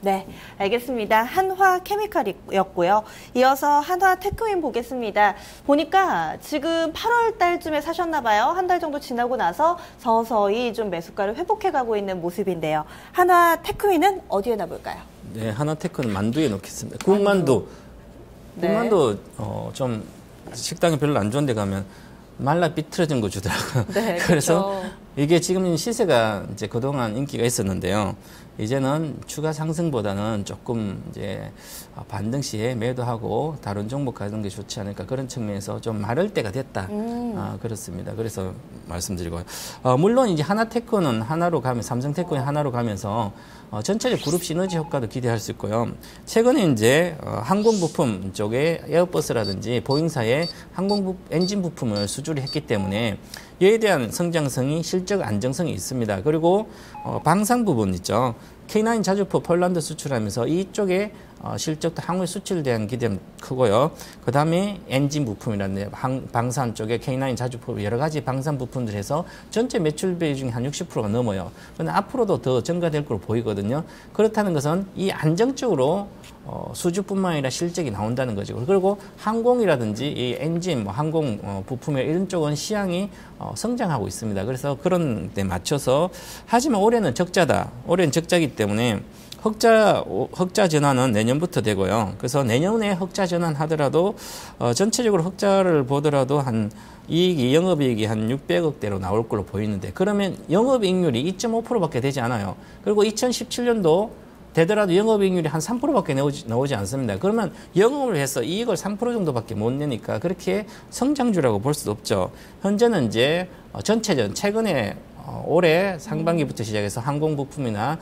네, 알겠습니다. 한화케미칼이었고요. 이어서 한화테크윈 보겠습니다. 보니까 지금 8월 달쯤에 사셨나 봐요. 한 달 정도 지나고 나서 서서히 좀 매수가를 회복해가고 있는 모습인데요. 한화테크윈은 어디에 놔볼까요? 네, 한화테크는 만두에 놓겠습니다. 군만두. 네. 군만두 좀 식당이 별로 안 좋은 데 가면 말라 비틀어진 거 주더라고요. 네, 그래서 그렇죠. 이게 지금 시세가 이제 그동안 인기가 있었는데요. 이제는 추가 상승보다는 조금 이제 반등 시에 매도하고 다른 종목 가는 게 좋지 않을까 그런 측면에서 좀 마를 때가 됐다. 그렇습니다. 그래서 말씀드리고요. 물론 이제 하나테크는 하나로 가면 삼성테크는 하나로 가면서 전체적 그룹 시너지 효과도 기대할 수 있고요. 최근에 이제 항공 부품 쪽에 에어버스라든지 보잉사의 엔진 부품을 수주를 했기 때문에 이에 대한 성장성이 실적 안정성이 있습니다. 그리고 방산 부분 있죠. K9 자주포 폴란드 수출하면서 이쪽에 실적도 항해 수출에 대한 기대는 크고요. 그 다음에 엔진 부품이라는 방산 쪽에 K9 자주포 여러 가지 방산 부품들 해서 전체 매출 비중이 한 60%가 넘어요. 그런데 앞으로도 더 증가될 걸로 보이거든요. 그렇다는 것은 이 안정적으로 수주뿐만 아니라 실적이 나온다는 거죠. 그리고 항공이라든지 이 엔진, 항공 부품의 이런 쪽은 시향이 성장하고 있습니다. 그래서 그런 데 맞춰서 하지만 올해는 적자다. 올해는 적자이기 때문에 흑자 전환은 내년부터 되고요. 그래서 내년에 흑자 전환하더라도 전체적으로 흑자를 보더라도 한 영업이익이 한 600억대로 나올 걸로 보이는데 그러면 영업이익률이 2.5%밖에 되지 않아요. 그리고 2017년도 되더라도 영업이익률이 한 3%밖에 나오지 않습니다. 그러면 영업을 해서 이익을 3% 정도밖에 못 내니까 그렇게 성장주라고 볼 수 없죠. 현재는 이제 전체적인 최근에 올해 상반기부터 시작해서 항공부품이나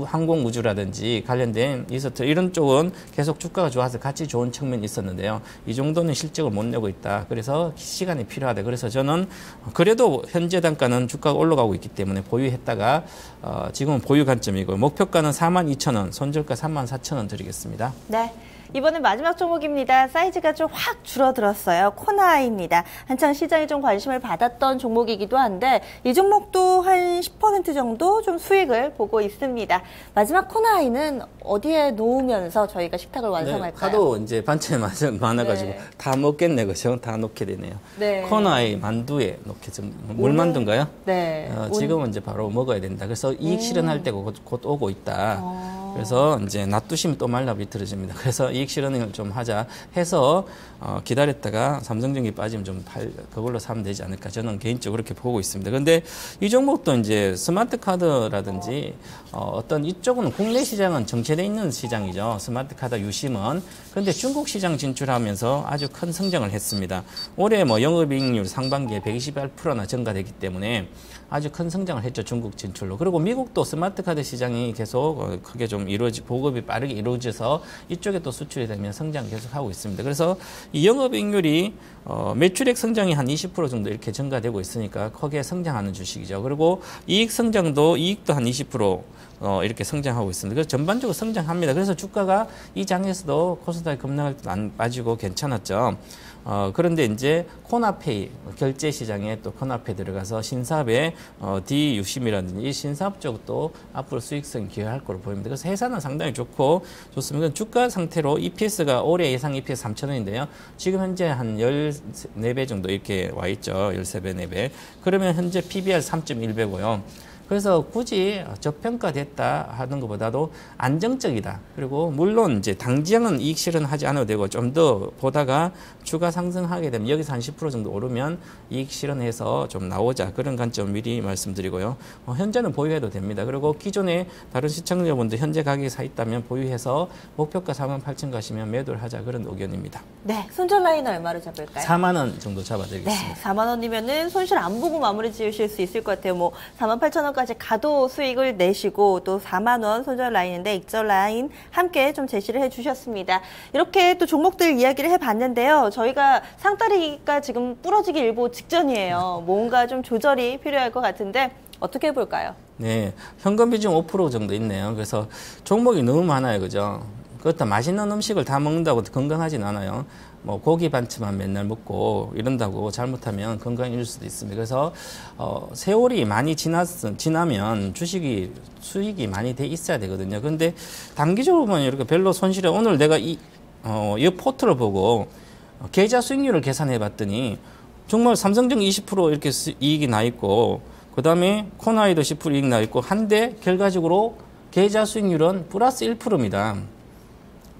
항공우주라든지 관련된 있었던 이런 쪽은 계속 주가가 좋아서 같이 좋은 측면이 있었는데요. 이 정도는 실적을 못 내고 있다. 그래서 시간이 필요하다. 그래서 저는 그래도 현재 단가는 주가가 올라가고 있기 때문에 보유했다가 지금은 보유 관점이고 목표가는 42,000원, 손절가 34,000원 드리겠습니다. 네. 이번엔 마지막 종목입니다. 사이즈가 좀 확 줄어들었어요. 코나아이입니다. 한창 시장이 좀 관심을 받았던 종목이기도 한데 이 종목도 한 10% 정도 좀 수익을 보고 있습니다. 마지막 코나아이는 어디에 놓으면서 저희가 식탁을 완성할까요? 네, 하도 이제 반찬이 많아가지고 네. 다 먹겠네, 그죠? 다 넣게 되네요. 네. 코나아이 만두에 넣게 좀 물만두인가요? 네. 지금은 이제 바로 먹어야 된다. 그래서 이익 실현할 때가 곧 오고 있다. 그래서 이제 놔두시면 또 말라 비틀어집니다. 그래서 이익 실현을 좀 하자 해서 기다렸다가 삼성전기 빠지면 좀 그걸로 사면 되지 않을까. 저는 개인적으로 그렇게 보고 있습니다. 그런데 이 종목도 이제 스마트 카드라든지 어떤 이쪽은 국내 시장은 정체되어 있는 시장이죠. 스마트 카드 유심은. 그런데 중국 시장 진출하면서 아주 큰 성장을 했습니다. 올해 영업이익률 상반기에 128%나 증가되기 때문에 아주 큰 성장을 했죠. 중국 진출로. 그리고 미국도 스마트 카드 시장이 계속 크게 좀 보급이 빠르게 이루어져서 이쪽에 또 수출이 되면 성장 계속하고 있습니다. 그래서 이 영업이익률이 매출액 성장이 한 20% 정도 이렇게 증가되고 있으니까 크게 성장하는 주식이죠. 그리고 이익도 한 20% 이렇게 성장하고 있습니다. 그래서 전반적으로 성장합니다. 그래서 주가가 이 장에서도 코스닥이 급락할 때 안 빠지고 괜찮았죠. 그런데 이제 코나페이 결제 시장에 또 코나페 들어가서 신사업에 D유심이라든지 이 신사업 쪽도 앞으로 수익성이 기여할 거로 보입니다. 그래서 회사는 상당히 좋습니다. 주가 상태로 EPS가 올해 예상 EPS 3,000원인데요. 지금 현재 한 14배 정도 이렇게 와 있죠. 13배, 4배. 그러면 현재 PBR 3.1배고요. 그래서 굳이 저평가됐다 하는 것보다도 안정적이다. 그리고 물론 이제 당장은 이익 실현하지 않아도 되고 좀 더 보다가 주가 상승하게 되면 여기서 한 10% 정도 오르면 이익 실현해서 좀 나오자. 그런 관점 미리 말씀드리고요. 현재는 보유해도 됩니다. 그리고 기존에 다른 시청자분들 현재 가격에 사 있다면 보유해서 목표가 48,000 가시면 매도를 하자. 그런 의견입니다. 네. 손절 라인은 얼마로 잡을까요? 4만 원 정도 잡아드리겠습니다. 네. 4만 원이면은 손실 안 보고 마무리 지으실 수 있을 것 같아요. 48,000원까지 가도 수익을 내시고 또 4만 원 손절 라인인데 익절 라인 함께 좀 제시를 해주셨습니다. 이렇게 또 종목들 이야기를 해봤는데요. 저희가 상다리가 지금 부러지기 일보 직전이에요. 뭔가 좀 조절이 필요할 것 같은데 어떻게 해볼까요? 네, 현금 비중 5% 정도 있네요. 그래서 종목이 너무 많아요, 그죠? 그렇다 맛있는 음식을 다 먹는다고 건강하진 않아요. 고기 반찬만 맨날 먹고 이런다고 잘못하면 건강이 잃을 수도 있습니다. 그래서 세월이 많이 지나면 수익이 많이 돼 있어야 되거든요. 그런데 단기적으로 보면 이렇게 별로 손실이 오늘 내가 이 포트를 보고 계좌 수익률을 계산해 봤더니 정말 삼성전기 20% 이렇게 이익이 나 있고 그다음에 코나이도 10% 이익 나 있고 한데 결과적으로 계좌 수익률은 플러스 1%입니다.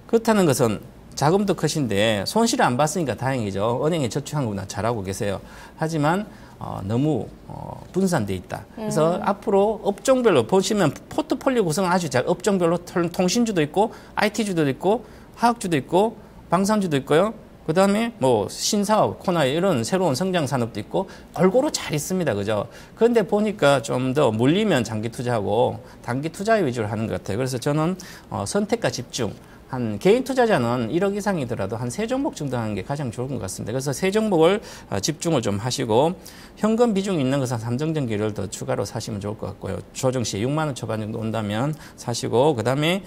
그렇다는 것은 자금도 크신데 손실을 안 봤으니까 다행이죠. 은행에 저축한 것보다 잘하고 계세요. 하지만 너무 분산돼 있다. 그래서 앞으로 업종별로 보시면 포트폴리오 구성은 아주 잘 업종별로 통신주도 있고 IT주도 있고 화학주도 있고 방산주도 있고요. 그다음에 신사업, 코나이 이런 새로운 성장 산업도 있고 골고루 잘 있습니다. 그죠? 그런데 보니까 좀 더 물리면 장기 투자하고 단기 투자 위주로 하는 것 같아요. 그래서 저는 선택과 집중 한 개인 투자자는 1억 이상이더라도 한 3종목 정도 하는 게 가장 좋은 것 같습니다. 그래서 3종목을 집중을 좀 하시고 현금 비중이 있는 것은 삼성전기를 더 추가로 사시면 좋을 것 같고요. 조정 시 6만 원 초반 정도 온다면 사시고 그다음에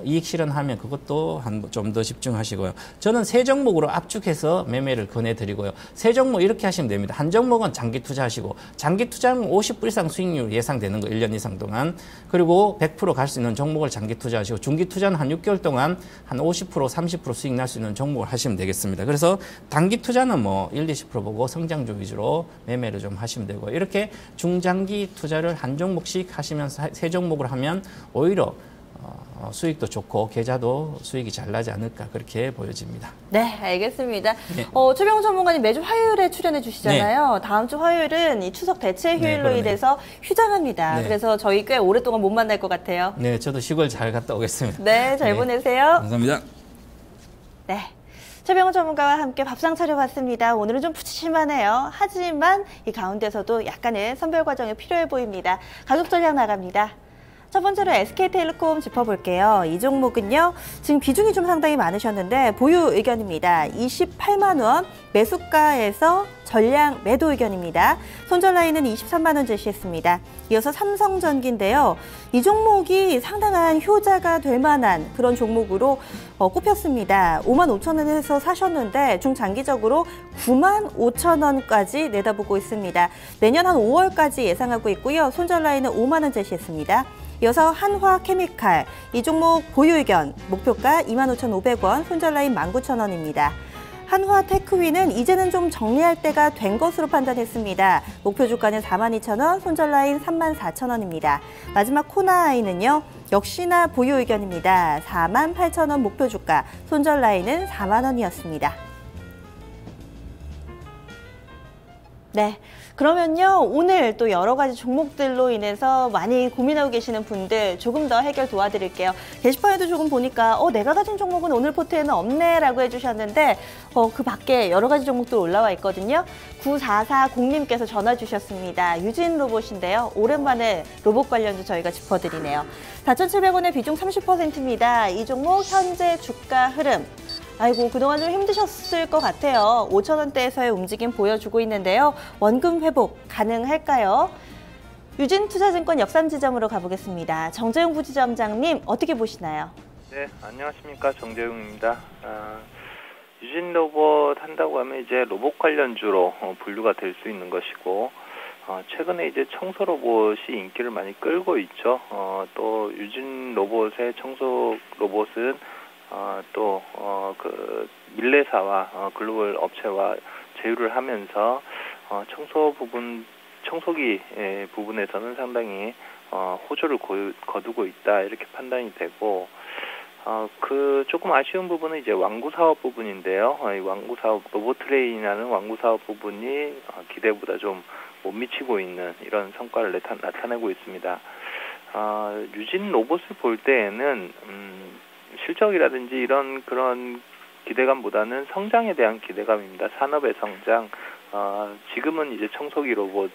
이익 실현하면 그것도 좀 더 집중하시고요. 저는 3종목으로 압축해서 매매를 권해드리고요. 3종목 이렇게 하시면 됩니다. 한 종목은 장기 투자하시고 장기 투자는 50% 이상 수익률 예상되는 거 1년 이상 동안 그리고 100% 갈 수 있는 종목을 장기 투자하시고 중기 투자는 한 6개월 동안 한 50% 30% 수익 날 수 있는 종목을 하시면 되겠습니다. 그래서 단기 투자는 뭐 1, 20% 보고 성장주 위주로 매매를 좀 하시면 되고 이렇게 중장기 투자를 한 종목씩 하시면서 3종목을 하면 오히려 수익도 좋고 계좌도 수익이 잘 나지 않을까 그렇게 보여집니다. 네, 알겠습니다. 네. 최병훈 전문가님 매주 화요일에 출연해 주시잖아요. 네. 다음 주 화요일은 이 추석 대체 휴일로 네, 인해서 휴장합니다. 네. 그래서 저희 꽤 오랫동안 못 만날 것 같아요. 네, 저도 시골 잘 갔다 오겠습니다. 네, 잘 보내세요. 감사합니다. 네. 최병훈 전문가와 함께 밥상 차려봤습니다. 오늘은 좀 푸짐하네요. 하지만 이 가운데서도 약간의 선별 과정이 필요해 보입니다. 가격 전략 나갑니다. 첫 번째로 SK텔레콤 짚어볼게요. 이 종목은요, 지금 비중이 좀 상당히 많으셨는데 보유 의견입니다. 28만 원 매수가에서 전량 매도 의견입니다. 손절 라인은 23만 원 제시했습니다. 이어서 삼성전기인데요. 이 종목이 상당한 효자가 될 만한 그런 종목으로 꼽혔습니다. 5만 5천 원에서 사셨는데 중장기적으로 9만 5천 원까지 내다보고 있습니다. 내년 한 5월까지 예상하고 있고요. 손절 라인은 5만 원 제시했습니다. 이어서 한화케미칼, 이 종목 보유 의견, 목표가 25,500원, 손절 라인 19,000원입니다. 한화테크위는 이제는 좀 정리할 때가 된 것으로 판단했습니다. 목표 주가는 42,000원, 손절 라인 34,000원입니다. 마지막 코나아이는요, 역시나 보유 의견입니다. 48,000원 목표 주가, 손절 라인은 4만 원이었습니다. 네. 그러면요, 오늘 또 여러 가지 종목들로 인해서 많이 고민하고 계시는 분들 조금 더 해결 도와드릴게요. 게시판에도 조금 보니까 내가 가진 종목은 오늘 포트에는 없네 라고 해주셨는데 그 밖에 여러 가지 종목들 올라와 있거든요. 9440님께서 전화 주셨습니다. 유진 로봇인데요. 오랜만에 로봇 관련주 저희가 짚어드리네요. 4,700원의 비중 30%입니다. 이 종목 현재 주가 흐름. 아이고, 그동안 좀 힘드셨을 것 같아요. 5,000원대에서의 움직임 보여주고 있는데요. 원금 회복 가능할까요? 유진투자증권 역삼지점으로 가보겠습니다. 정재용 부지점장님, 어떻게 보시나요? 네, 안녕하십니까. 정재용입니다. 유진로봇 한다고 하면 이제 로봇 관련주로 분류가 될 수 있는 것이고, 최근에 이제 청소 로봇이 인기를 많이 끌고 있죠. 또 유진로봇의 청소 로봇은 그 밀레사와 글로벌 업체와 제휴를 하면서 청소기 부분에서는 상당히 호조를 거두고 있다 이렇게 판단이 되고, 그 조금 아쉬운 부분은 이제 완구 사업 부분인데요. 이 완구 사업 로봇트레인이라는 완구 사업 부분이 기대보다 좀 못 미치고 있는 이런 성과를 나타내고 있습니다. 유진 로봇을 볼 때에는 실적이라든지 이런 그런 기대감보다는 성장에 대한 기대감입니다. 산업의 성장. 지금은 이제 청소기 로봇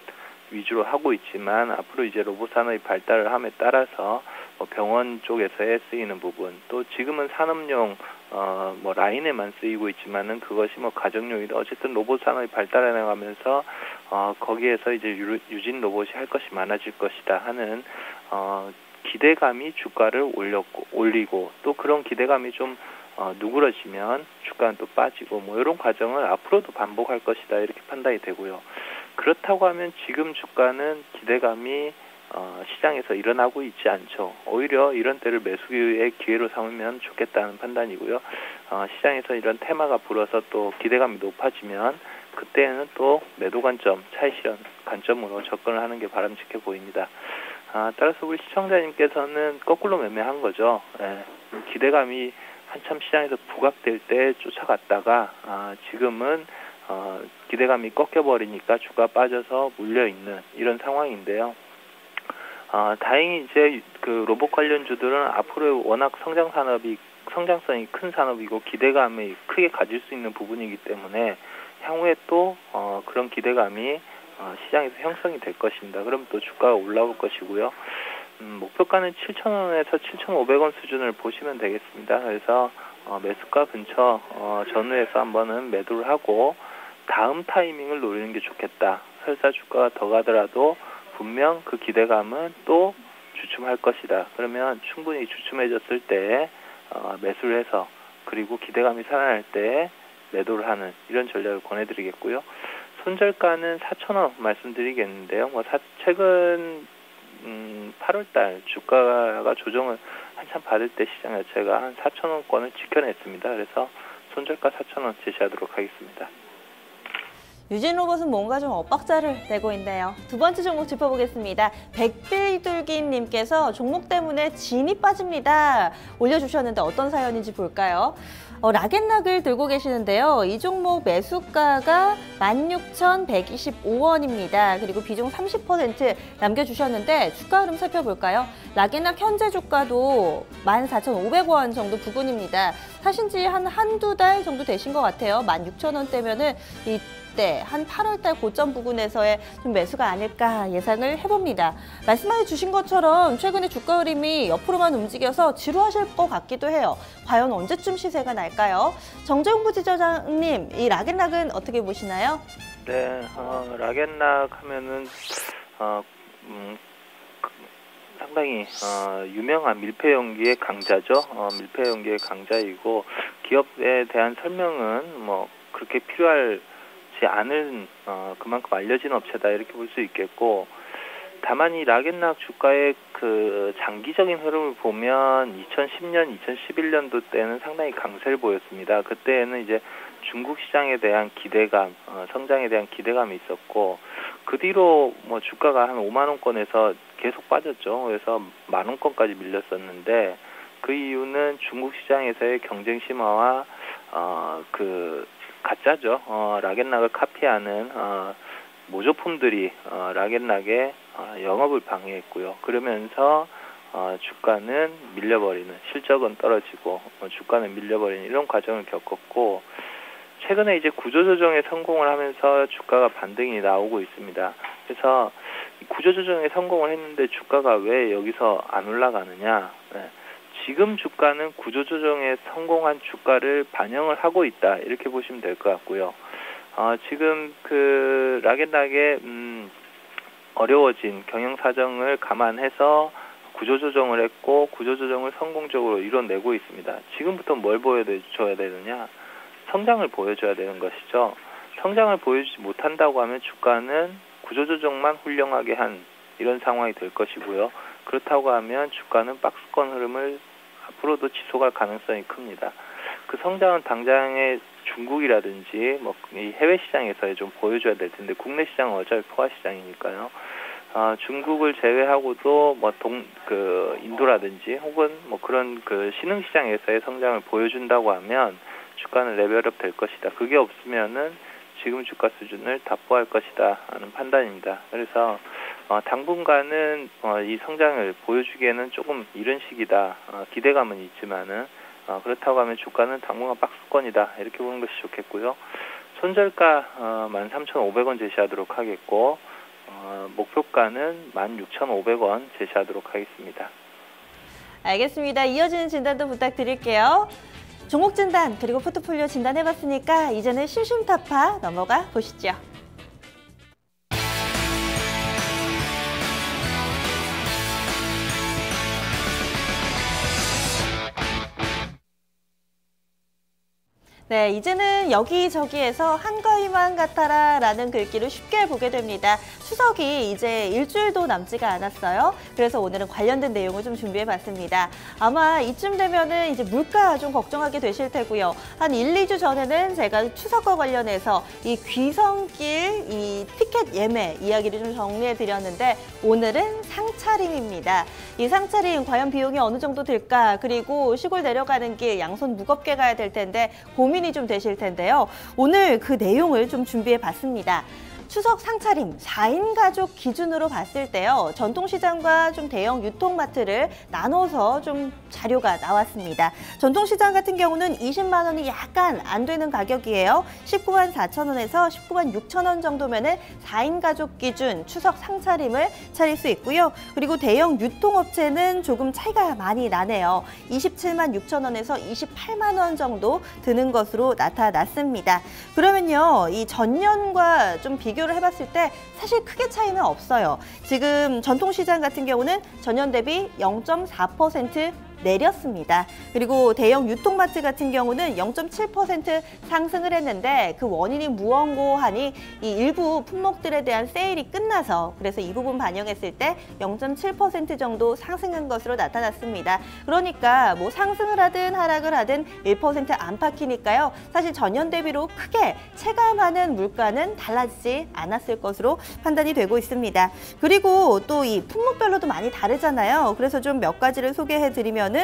위주로 하고 있지만 앞으로 이제 로봇 산업이 발달을 함에 따라서 병원 쪽에서의 쓰이는 부분, 또 지금은 산업용 라인에만 쓰이고 있지만은 그것이 가정용이다. 어쨌든 로봇 산업이 발달해 나가면서 거기에서 이제 유진 로봇이 할 것이 많아질 것이다 하는 기대감이 주가를 올리고 또 그런 기대감이 좀 누그러지면 주가는 또 빠지고 이런 과정을 앞으로도 반복할 것이다 이렇게 판단이 되고요. 그렇다고 하면 지금 주가는 기대감이 시장에서 일어나고 있지 않죠. 오히려 이런 때를 매수의 기회로 삼으면 좋겠다는 판단이고요. 시장에서 이런 테마가 불어서 또 기대감이 높아지면 그때는 또 매도 관점, 차익 실현 관점으로 접근을 하는 게 바람직해 보입니다. 따라서 우리 시청자님께서는 거꾸로 매매한 거죠. 기대감이 한참 시장에서 부각될 때 쫓아갔다가 지금은 기대감이 꺾여버리니까 주가 빠져서 물려있는 이런 상황인데요. 다행히 이제 그 로봇 관련주들은 앞으로 워낙 성장성이 큰 산업이고 기대감이 크게 가질 수 있는 부분이기 때문에 향후에 또 그런 기대감이 시장에서 형성이 될 것입니다. 그럼 또 주가가 올라올 것이고요. 목표가는 7,000원에서 7,500원 수준을 보시면 되겠습니다. 그래서 매수가 근처 전후에서 한번은 매도를 하고 다음 타이밍을 노리는 게 좋겠다. 설사 주가가 더 가더라도 분명 그 기대감은 또 주춤할 것이다. 그러면 충분히 주춤해졌을 때 매수를 해서 그리고 기대감이 살아날 때 매도를 하는 이런 전략을 권해드리겠고요. 손절가는 4,000원 말씀드리겠는데요. 최근 8월달 주가가 조정을 한참 받을 때 시장 자체가 한 4,000원권을 지켜냈습니다. 그래서 손절가 4,000원 제시하도록 하겠습니다. 유진 로봇은 뭔가 좀 엇박자를 내고 있네요. 두 번째 종목 짚어보겠습니다. 백빌둘기님께서 종목 때문에 진이 빠집니다. 올려주셨는데 어떤 사연인지 볼까요? 락앤락을 들고 계시는데요. 이 종목 매수가가 16,125원입니다. 그리고 비중 30% 남겨주셨는데 주가 흐름 살펴볼까요? 락앤락 현재 주가도 14,500원 정도 부근입니다. 사신 지 한두 달 정도 되신 것 같아요. 16,000원대면은 이때 한 8월달 고점 부근에서의 좀 매수가 아닐까 예상을 해봅니다. 말씀해 주신 것처럼 최근에 주가 흐름이 옆으로만 움직여서 지루하실 것 같기도 해요. 과연 언제쯤 시세가 날까요? 정재용 부지저장님, 이 락앤락은 어떻게 보시나요? 네, 락앤락 하면은 상당히 유명한 밀폐 용기의 강자죠. 밀폐 용기의 강자이고 기업에 대한 설명은 뭐 그렇게 필요하지 않은 그만큼 알려진 업체다 이렇게 볼 수 있겠고, 다만 이 락앤락 주가의 그 장기적인 흐름을 보면 2010년, 2011년도 때는 상당히 강세를 보였습니다. 그때는 이제 중국 시장에 대한 기대감, 성장에 대한 기대감이 있었고, 그 뒤로 뭐 주가가 한 5만 원권에서 계속 빠졌죠. 그래서 10,000원권까지 밀렸었는데, 그 이유는 중국 시장에서의 경쟁 심화와 그 가짜죠. 락앤락을 카피하는 모조품들이 락앤락의 영업을 방해했고요. 그러면서 주가는 밀려버리는, 실적은 떨어지고 주가는 밀려버리는 이런 과정을 겪었고, 최근에 이제 구조조정에 성공을 하면서 주가가 반등이 나오고 있습니다. 그래서 구조조정에 성공을 했는데 주가가 왜 여기서 안 올라가느냐? 네. 지금 주가는 구조조정에 성공한 주가를 반영을 하고 있다 이렇게 보시면 될 것 같고요. 지금 그 락앤락의 어려워진 경영 사정을 감안해서 구조조정을 했고 구조조정을 성공적으로 이뤄내고 있습니다. 지금부터 뭘 보여줘야 되느냐? 성장을 보여줘야 되는 것이죠. 성장을 보여주지 못한다고 하면 주가는 구조조정만 훌륭하게 한 이런 상황이 될 것이고요. 그렇다고 하면 주가는 박스권 흐름을 앞으로도 지속할 가능성이 큽니다. 그 성장은 당장의 중국이라든지 뭐 이 해외 시장에서 좀 보여줘야 될 텐데, 국내 시장은 어차피 포화 시장이니까요. 중국을 제외하고도 뭐 인도라든지 혹은 뭐 그런 그 신흥 시장에서의 성장을 보여준다고 하면 주가는 레벨업 될 것이다. 그게 없으면은 지금 주가 수준을 답보할 것이다 하는 판단입니다. 그래서 당분간은 이 성장을 보여주기에는 조금 이른 시기다. 기대감은 있지만은 그렇다고 하면 주가는 당분간 박스권이다 이렇게 보는 것이 좋겠고요. 손절가 13,500원 제시하도록 하겠고, 목표가는 16,500원 제시하도록 하겠습니다. 알겠습니다. 이어지는 진단도 부탁드릴게요. 종목 진단 그리고 포트폴리오 진단해봤으니까 이제는 심심타파 넘어가 보시죠. 네, 이제는 여기저기에서 한가위만 같아라 라는 글귀를 쉽게 보게 됩니다. 추석이 이제 일주일도 남지가 않았어요. 그래서 오늘은 관련된 내용을 좀 준비해봤습니다. 아마 이쯤 되면은 이제 물가 좀 걱정하게 되실 테고요. 한 1, 2주 전에는 제가 추석과 관련해서 이 귀성길 이 티켓 예매 이야기를 좀 정리해드렸는데, 오늘은 상차림입니다. 이 상차림 과연 비용이 어느 정도 들까? 그리고 시골 내려가는 길 양손 무겁게 가야 될 텐데 고민이 좀 되실 텐데요. 오늘 그 내용을 좀 준비해봤습니다. 추석 상차림 4인 가족 기준으로 봤을 때요. 전통시장과 좀 대형 유통마트를 나눠서 좀 자료가 나왔습니다. 전통시장 같은 경우는 20만 원이 약간 안 되는 가격이에요. 19만 4천 원에서 19만 6천 원 정도면은 4인 가족 기준 추석 상차림을 차릴 수 있고요. 그리고 대형 유통업체는 조금 차이가 많이 나네요. 27만 6천 원에서 28만 원 정도 드는 것으로 나타났습니다. 그러면요, 이 전년과 좀 비교를 해봤을 때 사실 크게 차이는 없어요. 지금 전통시장 같은 경우는 전년 대비 0.4% 내렸습니다. 그리고 대형 유통마트 같은 경우는 0.7% 상승을 했는데 그 원인이 무언고하니 이 일부 품목들에 대한 세일이 끝나서 그래서 이 부분 반영했을 때 0.7% 정도 상승한 것으로 나타났습니다. 그러니까 뭐 상승을 하든 하락을 하든 1% 안팎이니까요. 사실 전년 대비로 크게 체감하는 물가는 달라지지 않았을 것으로 판단이 되고 있습니다. 그리고 또 이 품목별로도 많이 다르잖아요. 그래서 좀 몇 가지를 소개해 드리면은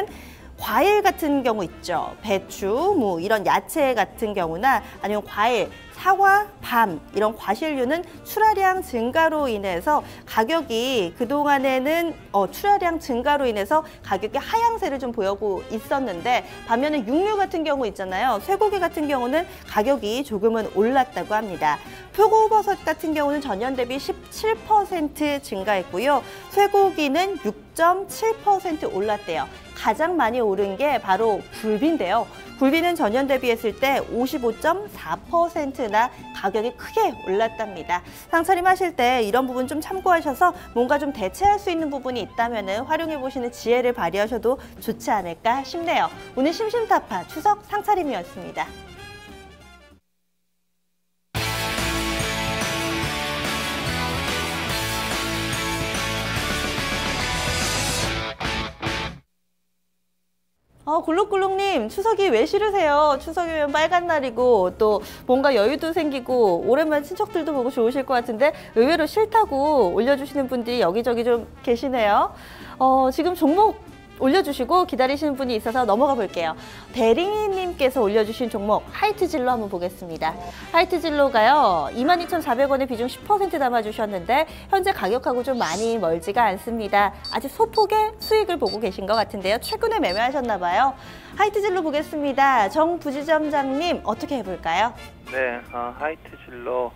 과일 같은 경우 있죠. 배추, 뭐 이런 야채 같은 경우나 아니면 과일, 사과, 밤 이런 과실류는 출하량 증가로 인해서 가격이 그동안에는 출하량 증가로 인해서 가격이 하향세를 좀 보이고 있었는데 반면에 육류 같은 경우 있잖아요. 쇠고기 같은 경우는 가격이 조금은 올랐다고 합니다. 표고버섯 같은 경우는 전년 대비 17% 증가했고요. 쇠고기는 6.7% 올랐대요. 가장 많이 오른 게 바로 굴비인데요. 굴비는 전년 대비했을 때 55.4%나 가격이 크게 올랐답니다. 상차림 하실 때 이런 부분 좀 참고하셔서 뭔가 좀 대체할 수 있는 부분이 있다면 활용해 보시는 지혜를 발휘하셔도 좋지 않을까 싶네요. 오늘 심심타파 추석 상차림이었습니다. 굴룩굴룩님, 추석이 왜 싫으세요? 추석이면 빨간 날이고 또 뭔가 여유도 생기고 오랜만에 친척들도 보고 좋으실 것 같은데 의외로 싫다고 올려주시는 분들이 여기저기 좀 계시네요. 지금 종목 올려주시고 기다리시는 분이 있어서 넘어가 볼게요. 대리님께서 올려주신 종목 하이트진로 한번 보겠습니다. 하이트진로가요 22,400원에 비중 10% 담아주셨는데 현재 가격하고 좀 많이 멀지가 않습니다. 아직 소폭의 수익을 보고 계신 것 같은데요. 최근에 매매하셨나 봐요. 하이트진로 보겠습니다. 정 부지점장님 어떻게 해볼까요? 네, 하이트진로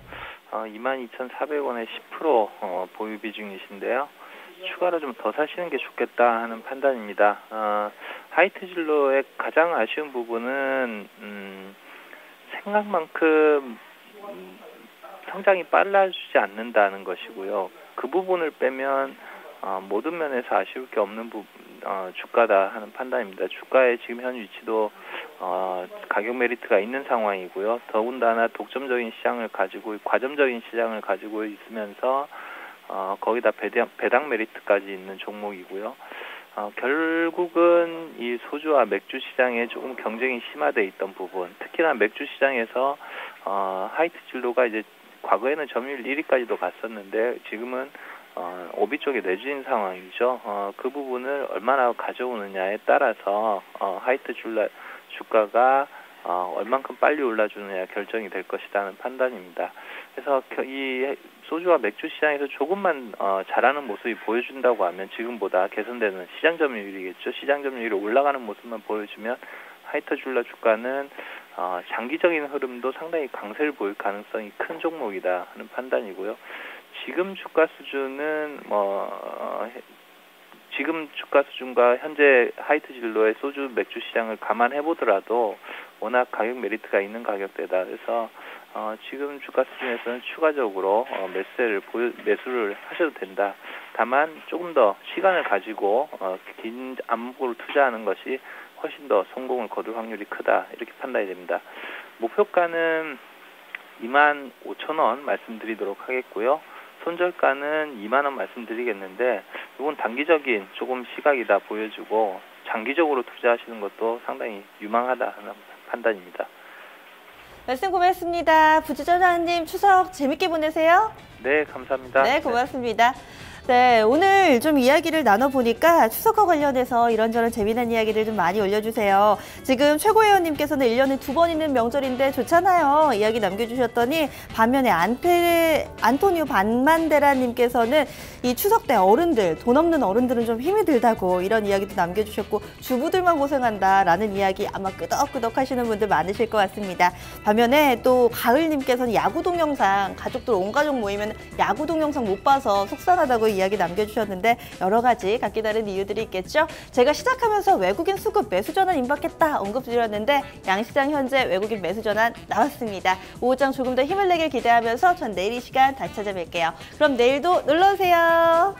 22,400원에 10% 보유 비중이신데요. 추가로 좀 더 사시는 게 좋겠다 하는 판단입니다. 하이트진로의 가장 아쉬운 부분은 생각만큼 성장이 빨라지지 않는다는 것이고요. 그 부분을 빼면 모든 면에서 아쉬울 게 없는 주가다 하는 판단입니다. 주가의 지금 현 위치도 가격 메리트가 있는 상황이고요. 더군다나 독점적인 시장을 가지고 과점적인 시장을 가지고 있으면서 거기다 배당 메리트까지 있는 종목이고요. 결국은 이 소주와 맥주 시장에 조금 경쟁이 심화되어 있던 부분, 특히나 맥주 시장에서 하이트진로가 이제 과거에는 점유율 1위까지도 갔었는데 지금은 5위 쪽에 내주인 상황이죠. 그 부분을 얼마나 가져오느냐에 따라서 하이트진로 주가가 얼만큼 빨리 올라주느냐 결정이 될 것이라는 판단입니다. 그래서 이 소주와 맥주 시장에서 조금만 잘하는 모습이 보여준다고 하면 지금보다 개선되는 시장 점유율이겠죠. 시장 점유율이 올라가는 모습만 보여주면 하이트진로 주가는 장기적인 흐름도 상당히 강세를 보일 가능성이 큰 종목이다 하는 판단이고요. 지금 주가 수준은 지금 주가 수준과 현재 하이트진로의 소주 맥주 시장을 감안해 보더라도 워낙 가격 메리트가 있는 가격대다. 그래서 지금 주가 수준에서는 추가적으로 매수를 하셔도 된다. 다만 조금 더 시간을 가지고 긴 암묵으로 투자하는 것이 훨씬 더 성공을 거둘 확률이 크다. 이렇게 판단이 됩니다. 목표가는 25,000원 말씀드리도록 하겠고요. 손절가는 2만 원 말씀드리겠는데 이건 단기적인 조금 시각이다 보여주고 장기적으로 투자하시는 것도 상당히 유망하다 하는 판단입니다. 말씀 고맙습니다. 부지점장님 추석 재밌게 보내세요. 네, 감사합니다. 네, 고맙습니다. 네, 오늘 좀 이야기를 나눠보니까 추석과 관련해서 이런저런 재미난 이야기들 좀 많이 올려주세요. 지금 최고위원님께서는 1년에 2번 있는 명절인데 좋잖아요. 이야기 남겨주셨더니 반면에 안토니오 반만데라님께서는 이 추석 때 어른들, 돈 없는 어른들은 좀 힘이 들다고 이런 이야기도 남겨주셨고 주부들만 고생한다라는 이야기 아마 끄덕끄덕 하시는 분들 많으실 것 같습니다. 반면에 또 가을님께서는 야구 동영상, 가족들 온 가족 모이면 야구 동영상 못 봐서 속상하다고 이야기 남겨주셨는데 여러 가지 각기 다른 이유들이 있겠죠. 제가 시작하면서 외국인 수급 매수 전환 임박했다 언급드렸는데 양시장 현재 외국인 매수 전환 나왔습니다. 오후장 조금 더 힘을 내길 기대하면서 전 내일 이 시간 다시 찾아뵐게요. 그럼 내일도 놀러오세요.